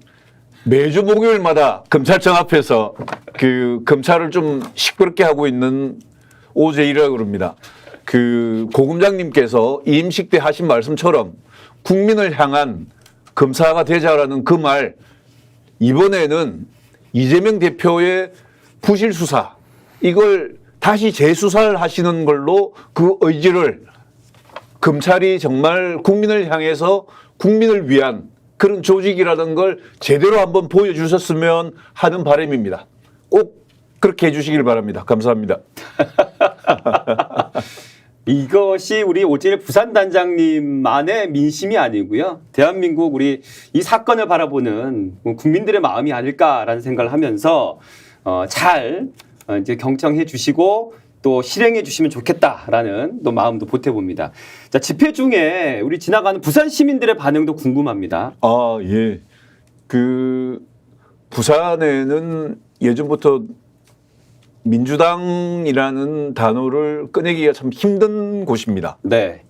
매주 목요일마다 검찰청 앞에서 그 검찰을 좀 시끄럽게 하고 있는 오제이라고 그럽니다. 그 고검장님께서 이임식 때 하신 말씀처럼 국민을 향한 검사가 되자라는 그 말 이번에는 이재명 대표의 부실 수사 이걸 다시 재수사를 하시는 걸로 그 의지를 검찰이 정말 국민을 향해서 국민을 위한 그런 조직이라는 걸 제대로 한번 보여주셨으면 하는 바람입니다. 꼭 그렇게 해주시길 바랍니다. 감사합니다. 이것이 우리 오진일 부산단장님만의 민심이 아니고요. 대한민국 우리 이 사건을 바라보는 국민들의 마음이 아닐까라는 생각을 하면서 잘 이제 경청해 주시고 또 실행해 주시면 좋겠다라는 또 마음도 보태봅니다. 자, 집회 중에 우리 지나가는 부산 시민들의 반응도 궁금합니다. 아, 예. 부산에는 예전부터 민주당이라는 단어를 꺼내기가 참 힘든 곳입니다. 네.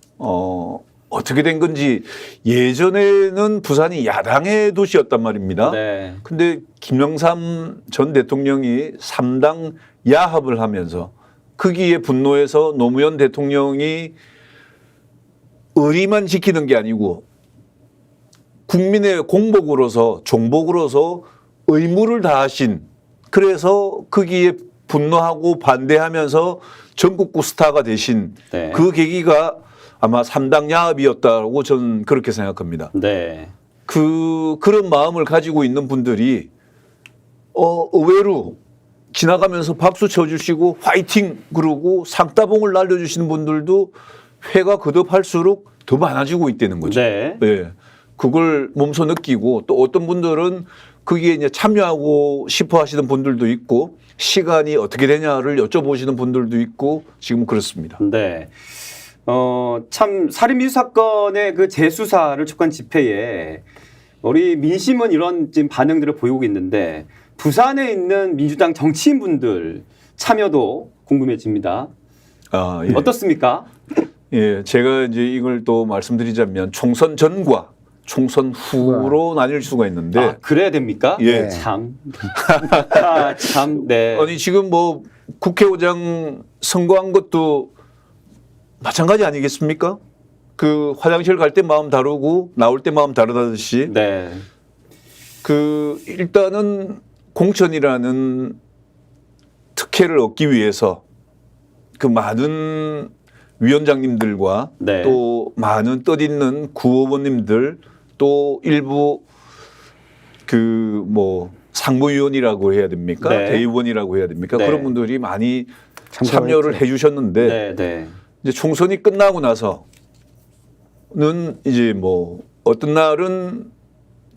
어떻게 된 건지 예전에는 부산이 야당의 도시였단 말입니다. 네. 근데 김영삼 전 대통령이 3당 야합을 하면서 거기에 분노해서 노무현 대통령이 의리만 지키는 게 아니고 국민의 공복으로서 종복으로서 의무를 다하신, 그래서 거기에 분노하고 반대하면서 전국구 스타가 되신 네. 그 계기가 아마 3당 야합이었다고 저는 그렇게 생각합니다. 네. 그런 마음을 가지고 있는 분들이 의외로 지나가면서 박수 쳐주시고 화이팅 그러고 상따봉을 날려주시는 분들도 회가 거듭할수록 더 많아지고 있다는 거죠. 네. 네. 그걸 몸소 느끼고 또 어떤 분들은 거기에 이제 참여하고 싶어 하시는 분들도 있고 시간이 어떻게 되냐를 여쭤보시는 분들도 있고 지금 그렇습니다. 네. 참 살인미수 사건의 그 재수사를 촉구한 집회에 우리 민심은 이런 지금 반응들을 보이고 있는데 부산에 있는 민주당 정치인분들 참여도 궁금해집니다. 아, 예. 어떻습니까? 예, 제가 이제 이걸 또 말씀드리자면 총선 전과 총선 후로 나뉠 수가 있는데 아, 그래야 됩니까? 예. 참. 참, 네. 아니 지금 뭐 국회의장 선거한 것도 마찬가지 아니겠습니까? 그 화장실 갈 때 마음 다르고 나올 때 마음 다르다듯이 네. 일단은 공천이라는 특혜를 얻기 위해서 그 많은 위원장님들과 네. 또 많은 뜻있는 구의원님들 또 일부 상무위원이라고 해야 됩니까? 네. 대의원이라고 해야 됩니까? 네. 그런 분들이 많이 참여를 해주셨는데 네, 네. 이제 총선이 끝나고 나서는 이제 어떤 날은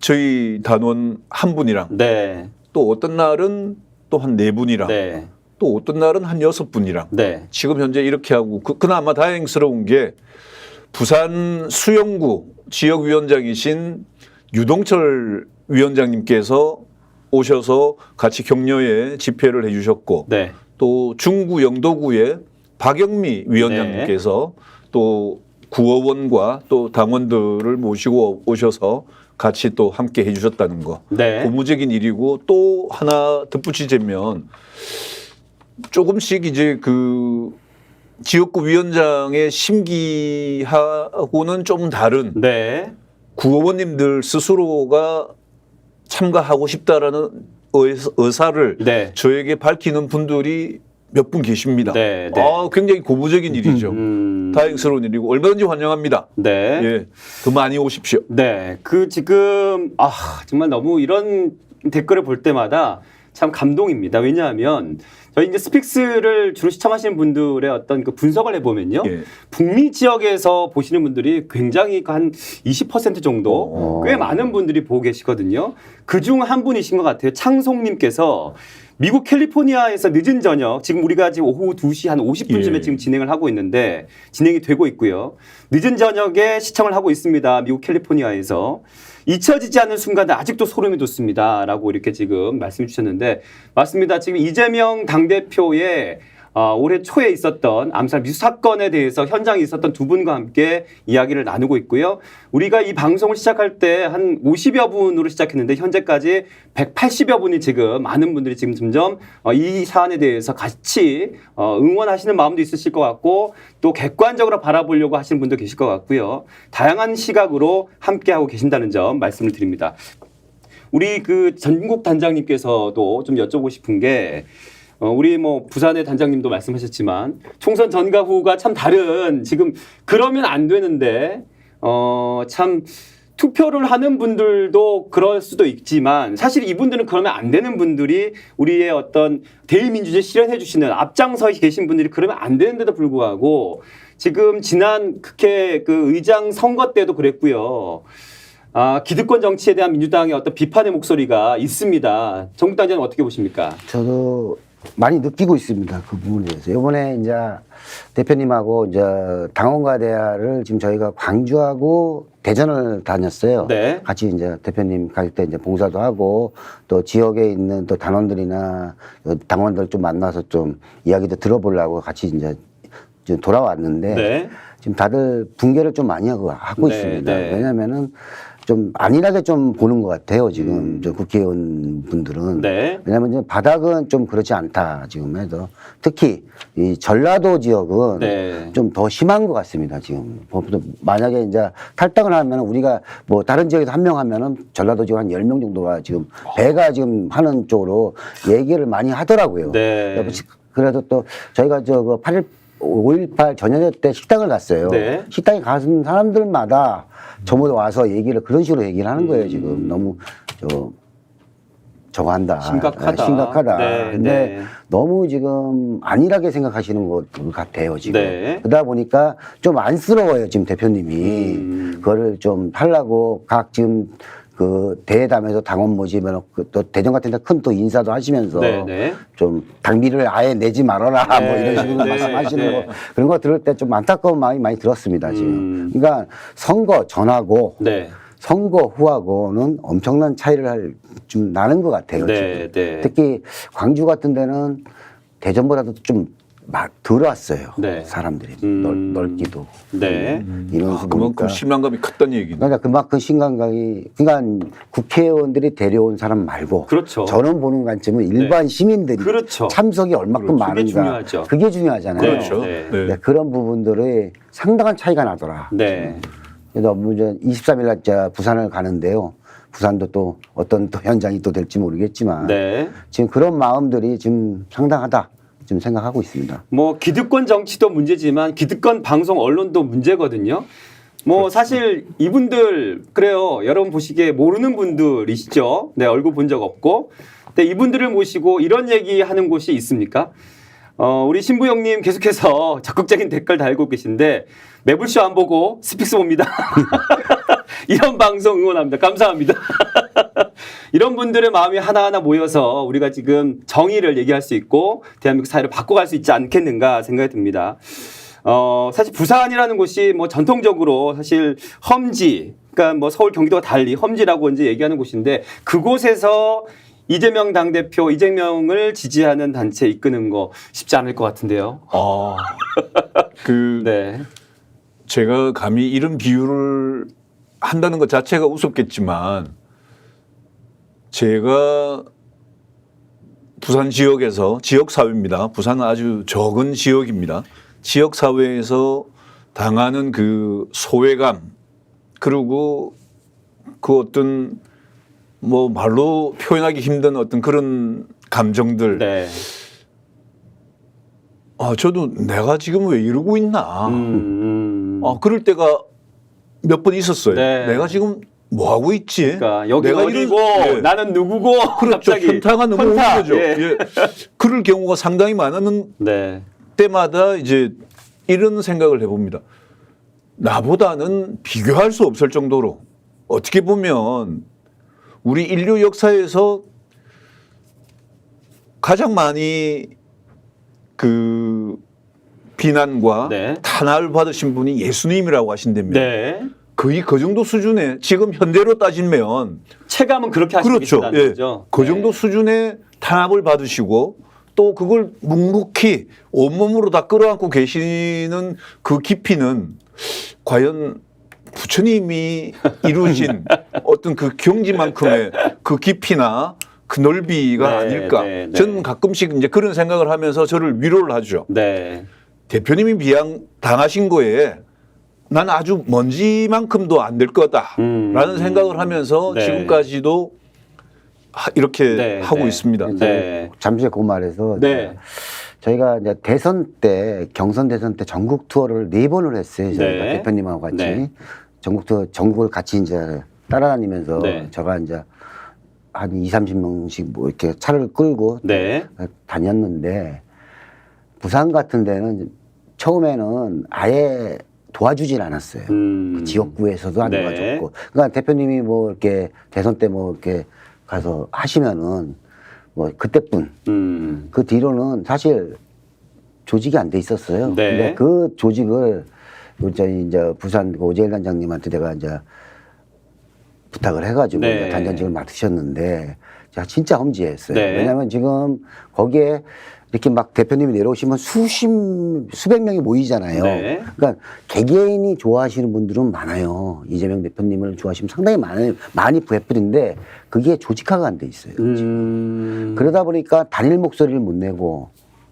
저희 단원 한 분이랑 네. 또 어떤 날은 또 한 네 분이랑 네. 또 어떤 날은 한 6분이랑 네. 지금 현재 이렇게 하고 그나마 다행스러운 게 부산 수영구 지역위원장이신 유동철 위원장님께서 오셔서 같이 격려에 집회를 해주셨고 네. 또 중구 영도구의 박영미 위원장님께서 또 구의원과 또 당원들을 모시고 오셔서 같이 또 함께 해주셨다는 거 네. 고무적인 일이고 또 하나 덧붙이자면 조금씩 이제 그 지역구 위원장의 심기하고는 좀 다른 네. 구의원님들 스스로가 참가하고 싶다라는 의사를 네. 저에게 밝히는 분들이 몇 분 계십니다. 네, 네. 굉장히 고무적인 일이죠. 다행스러운 일이고 얼마든지 환영합니다. 네. 예, 더 많이 오십시오. 네. 지금 정말 너무 이런 댓글을 볼 때마다 참 감동입니다. 왜냐하면 저희 이제 스픽스를 주로 시청하시는 분들의 어떤 그 분석을 해보면요. 예. 북미 지역에서 보시는 분들이 굉장히 한 20% 정도 꽤 많은 분들이 보고 계시거든요. 그중 한 분이신 것 같아요. 창송님께서 미국 캘리포니아에서 늦은 저녁, 지금 우리가 지금 오후 2시 한 50분쯤에 예. 지금 진행을 하고 있는데 진행이 되고 있고요. 늦은 저녁에 시청을 하고 있습니다. 미국 캘리포니아에서. 잊혀지지 않는 순간은 아직도 소름이 돋습니다. 라고 이렇게 지금 말씀해 주셨는데 맞습니다. 지금 이재명 당대표의 올해 초에 있었던 암살 미수 사건에 대해서 현장에 있었던 두 분과 함께 이야기를 나누고 있고요. 우리가 이 방송을 시작할 때 한 50여 분으로 시작했는데 현재까지 180여 분이 지금 많은 분들이 지금 점점 이 사안에 대해서 같이 응원하시는 마음도 있으실 것 같고 또 객관적으로 바라보려고 하시는 분도 계실 것 같고요. 다양한 시각으로 함께하고 계신다는 점 말씀을 드립니다. 우리 그 전국 단장님께서도 좀 여쭤보고 싶은 게 우리 뭐 부산의 단장님도 말씀하셨지만 총선 전과 후가 참 다른 지금 그러면 안 되는데 참 투표를 하는 분들도 그럴 수도 있지만 사실 이분들은 그러면 안 되는 분들이 우리의 어떤 대의민주주의 실현해 주시는 앞장서 계신 분들이 그러면 안 되는데도 불구하고 지금 지난 국회 그 의장 선거 때도 그랬고요. 기득권 정치에 대한 민주당의 어떤 비판의 목소리가 있습니다. 정국 단장님 어떻게 보십니까? 저도 많이 느끼고 있습니다. 그 부분에 대해서. 이번에 이제 대표님하고 이제 당원과 대화를 지금 저희가 광주하고 대전을 다녔어요. 네. 같이 이제 대표님 갈 때 이제 봉사도 하고 또 지역에 있는 또 단원들이나 당원들 좀 만나서 좀 이야기도 들어보려고 같이 이제 돌아왔는데 네. 지금 다들 붕괴를 좀 많이 하고 네, 있습니다. 네. 왜냐면은 좀 안일하게 좀 보는 것 같아요. 지금 저 국회의원 분들은. 네. 왜냐하면 이제 바닥은 좀 그렇지 않다. 지금 해도 특히 이 전라도 지역은 네. 좀 더 심한 것 같습니다. 지금 만약에 이제 탈당을 하면 우리가 뭐 다른 지역에서 한 명 하면은 전라도 지역 한 10명 정도가 지금 배가 지금 하는 쪽으로 얘기를 많이 하더라고요. 네. 그래도 또 저희가 그 5.18 전야제 때 식당을 갔어요. 네. 식당에 가는 사람들마다 저보다 와서 얘기를 그런 식으로 얘기를 하는 거예요. 지금 너무 저거 한다. 심각하다. 심각하다. 네, 근데 네. 너무 지금 안일하게 생각하시는 것 같아요. 지금. 네. 그러다 보니까 좀 안쓰러워요. 지금 대표님이. 그거를 좀 하려고 각 지금 그 대회담에서 당원 모집을 또 대전 같은 데 큰 또 인사도 하시면서 네, 네. 좀 당비를 아예 내지 말아라 뭐 네, 이런 식으로 네, 말씀하시는 네. 거 그런 거 들을 때 좀 안타까운 마음이 많이 들었습니다. 지금. 그러니까 선거 전하고 네. 선거 후하고는 엄청난 차이를 좀 나는 것 같아요. 네, 지금. 네. 특히 광주 같은 데는 대전보다도 좀 덜 왔어요. 네. 사람들이 넓기도 네. 이러면서 그만큼 보니까 실망감이 컸다는 얘기네. 그러니까 그만큼 심각하게 그러니까 국회의원들이 데려온 사람 말고 그렇죠. 저는 보는 관점은 일반 시민들이 그렇죠. 참석이 얼마큼 그게 많은가 중요하죠. 그게 중요하잖아요. 그렇죠. 네. 네. 네, 그런 부분들의 상당한 차이가 나더라. 네. 그래서 23일 날 제가 부산을 가는데요. 부산도 또 어떤 또 현장이 또 될지 모르겠지만 네. 지금 그런 마음들이 지금 상당하다. 지금 생각하고 있습니다. 뭐 기득권 정치도 문제지만 기득권 방송 언론도 문제거든요. 뭐 사실 이분들 그래요. 여러분 보시기에 모르는 분들이시죠. 네, 얼굴 본 적 없고. 근데 이분들을 모시고 이런 얘기하는 곳이 있습니까? 우리 신부 형님 계속해서 적극적인 댓글 달고 계신데 매불쇼 안 보고 스픽스 봅니다. 이런 방송 응원합니다. 감사합니다. 이런 분들의 마음이 하나하나 모여서 우리가 지금 정의를 얘기할 수 있고 대한민국 사회를 바꿔갈 수 있지 않겠는가 생각이 듭니다. 사실 부산이라는 곳이 뭐 전통적으로 사실 험지, 그러니까 뭐 서울 경기도와 달리 험지라고 이제 얘기하는 곳인데 그곳에서 이재명 당대표, 이재명을 지지하는 단체 이끄는 거 쉽지 않을 것 같은데요. 네. 제가 감히 이런 비유를 한다는 것 자체가 우습겠지만 제가 부산 지역에서 지역사회입니다. 부산은 아주 적은 지역입니다. 지역사회에서 당하는 그 소외감 그리고 그 어떤 뭐 말로 표현하기 힘든 어떤 그런 감정들. 네. 저도 내가 지금 왜 이러고 있나. 그럴 때가 몇 번 있었어요. 네. 내가 지금 뭐 하고 있지? 그러니까 여기 내가 어디고 예. 나는 누구고 그렇죠. 갑자기 현타가 너무 오는 현타. 거죠. 예. 예. 그럴 경우가 상당히 많은 네. 때마다 이제 이런 생각을 해봅니다. 나보다는 비교할 수 없을 정도로 어떻게 보면 우리 인류 역사에서 가장 많이 그 비난과 네. 탄압을 받으신 분이 예수님이라고 하신답니다. 네. 거의 그 정도 수준의 지금 현대로 따지면 체감은 그렇게 하시고 그렇죠. 계신다는 예. 거죠. 그 네. 정도 수준의 탄압을 받으시고 또 그걸 묵묵히 온몸으로 다 끌어안고 계시는 그 깊이는 과연 부처님이 이루신 어떤 그 경지만큼의 그 깊이나 그 넓이가 네, 아닐까. 네, 네. 저는 가끔씩 이제 그런 생각을 하면서 저를 위로를 하죠. 네. 대표님이 당하신 거에 난 아주 먼지만큼도 안 될 거다라는 생각을 하면서 네. 지금까지도 이렇게 네, 하고 네. 있습니다. 네. 잠시 그 말에서 네. 저희가 이제 대선 때 경선 대선 때 전국 투어를 4번을 했어요. 저희가 네. 대표님하고 같이 네. 전국 투어 전국을 같이 이제 따라다니면서 네. 제가 이제 한 30명씩 뭐 이렇게 차를 끌고 네. 다녔는데 부산 같은 데는 처음에는 아예 도와주질 않았어요. 그 지역구에서도 안 네. 도와줬고. 그러니까 대표님이 뭐 이렇게 대선 때 뭐 이렇게 가서 하시면은 뭐 그때뿐. 그 뒤로는 사실 조직이 안 돼 있었어요. 네. 근데 그 조직을 저희 이제 부산 오재일 단장님한테 내가 이제 부탁을 해가지고 네. 이제 단장직을 맡으셨는데 제가 진짜 험지했어요. 네. 왜냐하면 지금 거기에 이렇게 막 대표님이 내려오시면 수백 명이 모이잖아요. 네. 그러니까 개개인이 좋아하시는 분들은 많아요. 이재명 대표님을 좋아하시면 상당히 많이 부해뿌린데 그게 조직화가 안 돼 있어요. 그러다 보니까 단일 목소리를 못 내고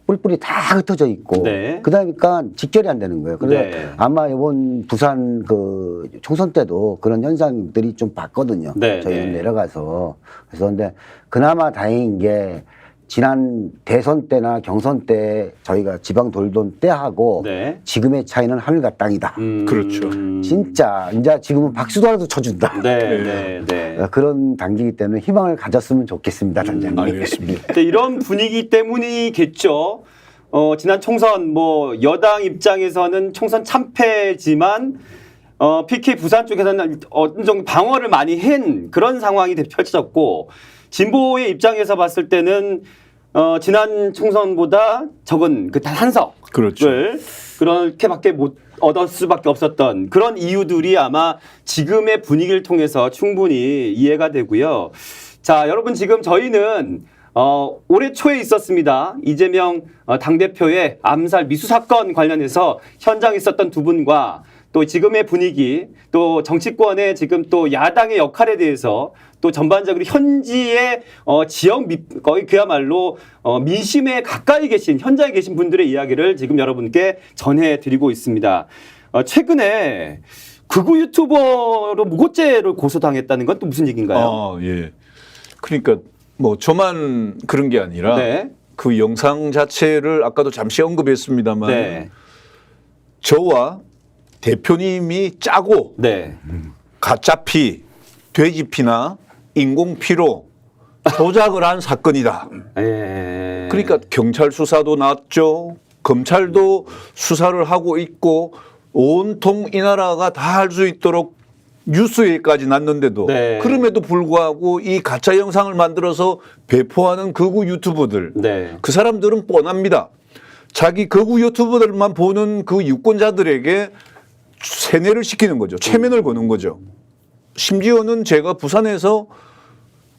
뿔뿔이 다 흩어져 있고 네. 그러니까 직결이 안 되는 거예요. 그래서 네. 아마 이번 부산 그 총선 때도 그런 현상들이 좀 봤거든요. 네. 저희는 네. 내려가서 그래서 근데 그나마 다행인 게 지난 대선 때나 경선 때 저희가 지방 돌던 때하고 네. 지금의 차이는 하늘과 땅이다. 그렇죠. 진짜 이제 지금은 박수도라도 쳐준다. 네. 네. 네. 그런 단계이기 때문에 희망을 가졌으면 좋겠습니다, 단장님. 알겠습니다. 네, 이런 분위기 때문이겠죠. 지난 총선 뭐 여당 입장에서는 총선 참패지만 PK 부산 쪽에서는 어느 정도 방어를 많이 한 그런 상황이 펼쳐졌고 진보의 입장에서 봤을 때는 지난 총선보다 적은 그 단 한 석을 그렇죠. 그렇게밖에 못 얻을 수밖에 없었던 그런 이유들이 아마 지금의 분위기를 통해서 충분히 이해가 되고요. 자, 여러분 지금 저희는 올해 초에 있었습니다. 이재명 당대표의 암살 미수 사건 관련해서 현장에 있었던 두 분과 또 지금의 분위기, 또 정치권의 지금 또 야당의 역할에 대해서 또 전반적으로 현지의 지역 거의 그야말로 민심에 가까이 계신 현장에 계신 분들의 이야기를 지금 여러분께 전해드리고 있습니다. 최근에 극우 유튜버로 무고죄를 고소당했다는 건 또 무슨 얘기인가요? 아, 예. 그러니까 뭐 저만 그런 게 아니라 네. 그 영상 자체를 아까도 잠시 언급했습니다만 네. 저와 대표님이 짜고 네. 가짜피, 돼지피나 인공피로 조작을 한 사건이다. 예. 그러니까 경찰 수사도 났죠. 검찰도 수사를 하고 있고 온통 이 나라가 다 할 수 있도록 뉴스에까지 났는데도 네. 그럼에도 불구하고 이 가짜 영상을 만들어서 배포하는 극우 유튜버들 네. 그 사람들은 뻔합니다. 자기 극우 유튜버들만 보는 그 유권자들에게 세뇌를 시키는 거죠. 체면을 거는 거죠. 심지어는 제가 부산에서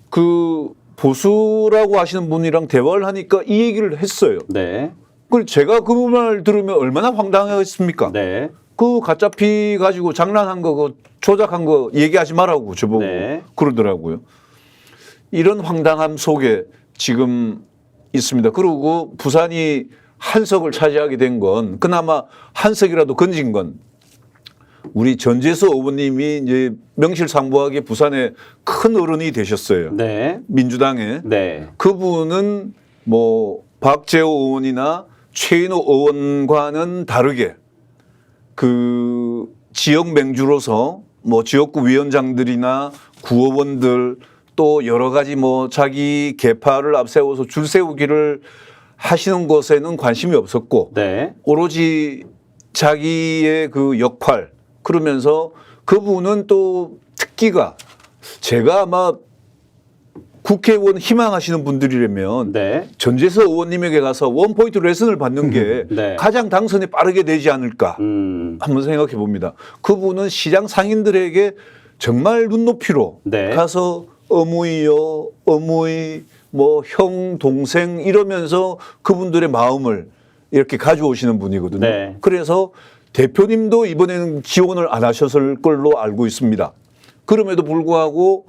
그 보수라고 하시는 분이랑 대화를 하니까 이 얘기를 했어요. 네. 그걸 제가 그 말 들으면 얼마나 황당하겠습니까? 네. 그 가짜피 가지고 장난한 거, 그 조작한 거 얘기하지 말라고 저보고 네. 그러더라고요. 이런 황당함 속에 지금 있습니다. 그리고 부산이 한석을 차지하게 된 건 그나마 한석이라도 건진 건 우리 전재수 의원님이 이제 명실상부하게 부산에 큰 어른이 되셨어요. 네. 민주당에. 네. 그분은 뭐 박재호 의원이나 최인호 의원과는 다르게 그 지역 맹주로서 뭐 지역구 위원장들이나 구의원들 또 여러 가지 뭐 자기 계파를 앞세워서 줄 세우기를 하시는 것에는 관심이 없었고 네. 오로지 자기의 그 역할 그러면서 그분은 또 특기가 제가 아마 국회의원 희망하시는 분들이라면 네. 전재서 의원님에게 가서 원포인트 레슨을 받는 게 네. 가장 당선이 빠르게 되지 않을까 한번 생각해 봅니다. 그분은 시장 상인들에게 정말 눈높이로 네. 가서 어머니요, 어머니, 뭐 형, 동생 이러면서 그분들의 마음을 이렇게 가져오시는 분이거든요. 네. 그래서 대표님도 이번에는 지원을 안 하셨을 걸로 알고 있습니다. 그럼에도 불구하고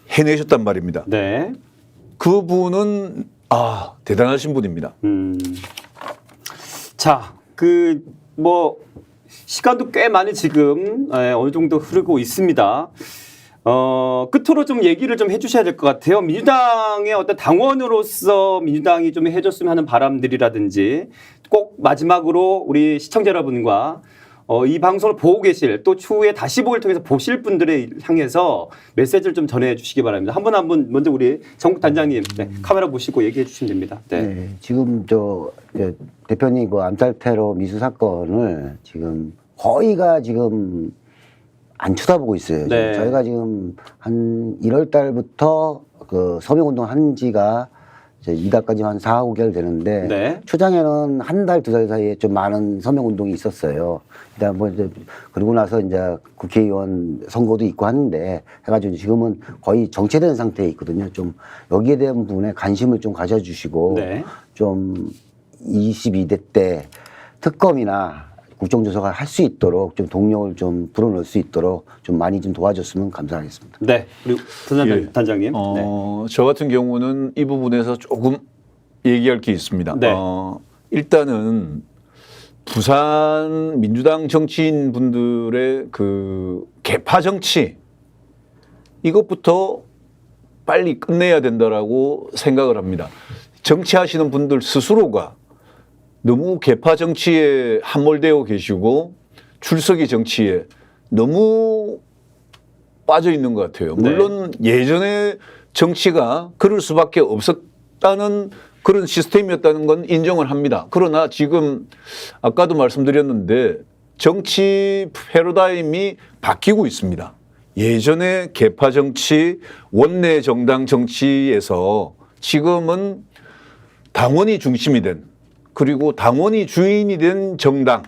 해내셨단 말입니다. 네. 그분은 대단하신 분입니다. 자, 그 뭐 시간도 꽤 많이 지금 어느 정도 흐르고 있습니다. 끝으로 좀 얘기를 좀 해주셔야 될 것 같아요. 민주당의 어떤 당원으로서 민주당이 좀 해줬으면 하는 바람들이라든지 꼭 마지막으로 우리 시청자 여러분과 이 방송을 보고 계실 또 추후에 다시 보기를 통해서 보실 분들에 향해서 메시지를 좀 전해 주시기 바랍니다. 한 분 한 분 먼저 우리 정국 단장님 카메라 보시고 얘기해 주시면 됩니다. 네. 네, 지금 대표님 그 암살 테러 미수 사건을 지금 거의가 지금 안 쳐다보고 있어요. 네. 저희가 지금 한 1월 달부터 그 서명운동 한 지가 이제 이달까지 한 4, 5개월 되는데 네. 초장에는 한 달, 두 달 사이에 좀 많은 서명운동이 있었어요. 일단 뭐 이제 그러고 나서 이제 국회의원 선거도 있고 하는데 해가지고 지금은 거의 정체된 상태에 있거든요. 좀 여기에 대한 부분에 관심을 좀 가져주시고 네. 좀 22대 때 특검이나 국정조사가 할 수 있도록 좀 동력을 좀 불어넣을 수 있도록 좀 많이 좀 도와줬으면 감사하겠습니다. 네. 우리 예. 단장님. 네. 저 같은 경우는 이 부분에서 조금 얘기할 게 있습니다. 네. 일단은 부산 민주당 정치인 분들의 그 개파 정치 이것부터 빨리 끝내야 된다라고 생각을 합니다. 정치하시는 분들 스스로가 너무 개파 정치에 함몰되어 계시고 출석이 정치에 너무 빠져 있는 것 같아요. 물론 예전에 정치가 그럴 수밖에 없었다는 그런 시스템이었다는 건 인정을 합니다. 그러나 지금 아까도 말씀드렸는데 정치 패러다임이 바뀌고 있습니다. 예전에 개파 정치, 원내 정당 정치에서 지금은 당원이 중심이 된 그리고 당원이 주인이 된 정당의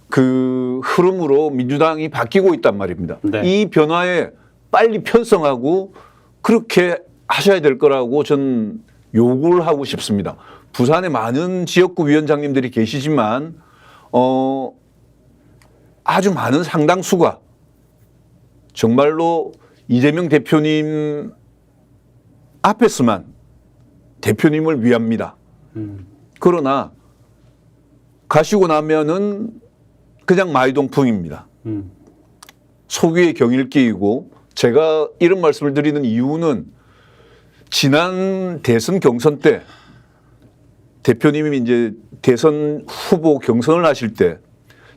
그 흐름으로 민주당이 바뀌고 있단 말입니다. 네. 이 변화에 빨리 편성하고 그렇게 하셔야 될 거라고 저는 요구를 하고 싶습니다. 부산에 많은 지역구 위원장님들이 계시지만 아주 많은 상당수가 정말로 이재명 대표님 앞에서만 대표님을 위합니다. 그러나 가시고 나면은 그냥 마이동풍입니다. 속위에 경일 끼이고 제가 이런 말씀을 드리는 이유는 지난 대선 경선 때 대표님이 이제 대선 후보 경선을 하실 때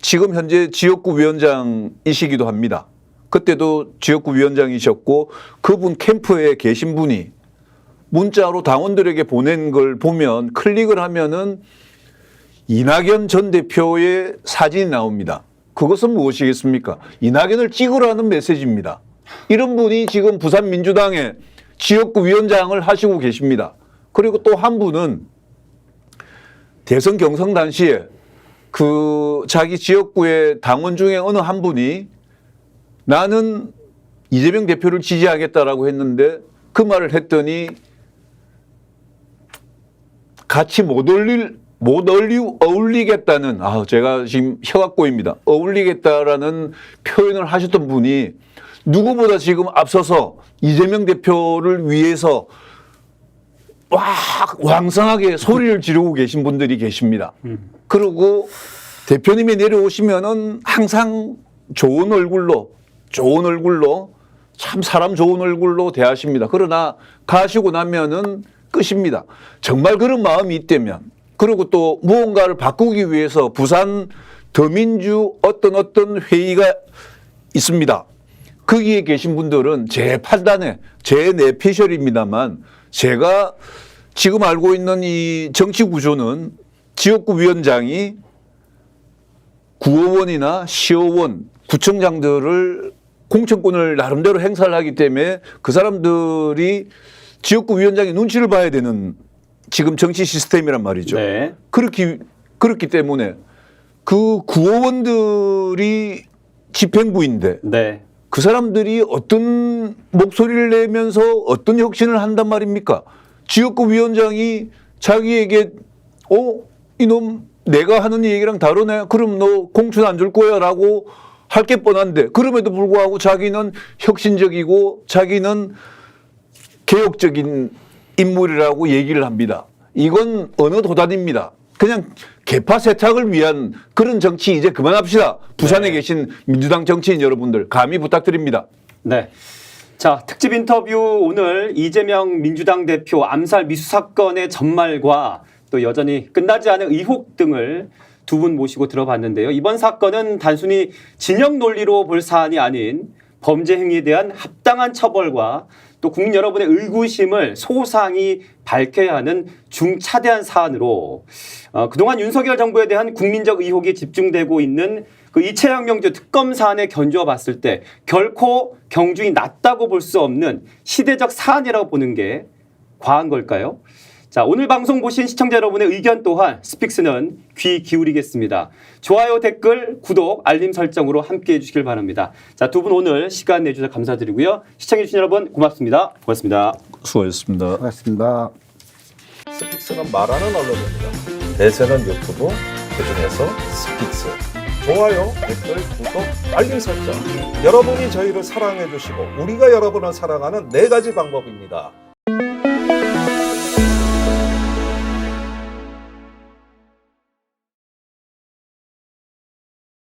지금 현재 지역구 위원장이시기도 합니다. 그때도 지역구 위원장이셨고 그분 캠프에 계신 분이 문자로 당원들에게 보낸 걸 보면 클릭을 하면은 이낙연 전 대표의 사진이 나옵니다. 그것은 무엇이겠습니까? 이낙연을 찍으라는 메시지입니다. 이런 분이 지금 부산 민주당의 지역구 위원장을 하시고 계십니다. 그리고 또 한 분은 대선 경선 당시에 그 자기 지역구의 당원 중에 어느 한 분이 나는 이재명 대표를 지지하겠다라고 했는데 그 말을 했더니 같이 못 어울리겠다는, 제가 지금 혀가 꼬입니다. 어울리겠다라는 표현을 하셨던 분이 누구보다 지금 앞서서 이재명 대표를 위해서 왕성하게 소리를 지르고 계신 분들이 계십니다. 그리고 대표님이 내려오시면은 항상 좋은 얼굴로 참 사람 좋은 얼굴로 대하십니다. 그러나 가시고 나면은 끝입니다. 정말 그런 마음이 있다면 그리고 또 무언가를 바꾸기 위해서 부산 더민주 어떤 회의가 있습니다. 거기에 계신 분들은 제 판단에 제 내피셜입니다만 제가 지금 알고 있는 이 정치 구조는 지역구 위원장이 구의원이나 시의원, 구청장들을 공천권을 나름대로 행사를 하기 때문에 그 사람들이 지역구 위원장의 눈치를 봐야 되는 지금 정치 시스템이란 말이죠. 네. 그렇기 때문에 그 구의원들이 집행부인데 네. 그 사람들이 어떤 목소리를 내면서 어떤 혁신을 한단 말입니까? 지역구 위원장이 자기에게 이놈 내가 하는 얘기랑 다르네. 그럼 너 공천 안 줄 거야 라고 할 게 뻔한데 그럼에도 불구하고 자기는 혁신적이고 자기는 개혁적인 인물이라고 얘기를 합니다. 이건 어느 도단입니다. 그냥 개파 세탁을 위한 그런 정치 이제 그만합시다. 부산에 계신 민주당 정치인 여러분들 감히 부탁드립니다. 네. 자, 특집 인터뷰 오늘 이재명 민주당 대표 암살 미수 사건의 전말과 또 여전히 끝나지 않은 의혹 등을 두 분 모시고 들어봤는데요. 이번 사건은 단순히 진영 논리로 볼 사안이 아닌 범죄 행위에 대한 합당한 처벌과 또 국민 여러분의 의구심을 소상히 밝혀야 하는 중차대한 사안으로 그동안 윤석열 정부에 대한 국민적 의혹이 집중되고 있는 그 이채영 명주 특검 사안에 견주어 봤을 때 결코 경중이 낮다고 볼 수 없는 시대적 사안이라고 보는 게 과한 걸까요? 자, 오늘 방송 보신 시청자 여러분의 의견 또한 스픽스는 귀 기울이겠습니다. 좋아요, 댓글, 구독, 알림 설정으로 함께해 주시길 바랍니다. 자, 두 분 오늘 시간 내주셔서 감사드리고요. 시청해 주신 여러분 고맙습니다. 고맙습니다. 수고하셨습니다. 반갑습니다. 스픽스는 말하는 언론입니다. 대세는 유튜브, 그중에서 스픽스. 좋아요, 댓글, 구독, 알림 설정. 여러분이 저희를 사랑해 주시고 우리가 여러분을 사랑하는 4가지 방법입니다.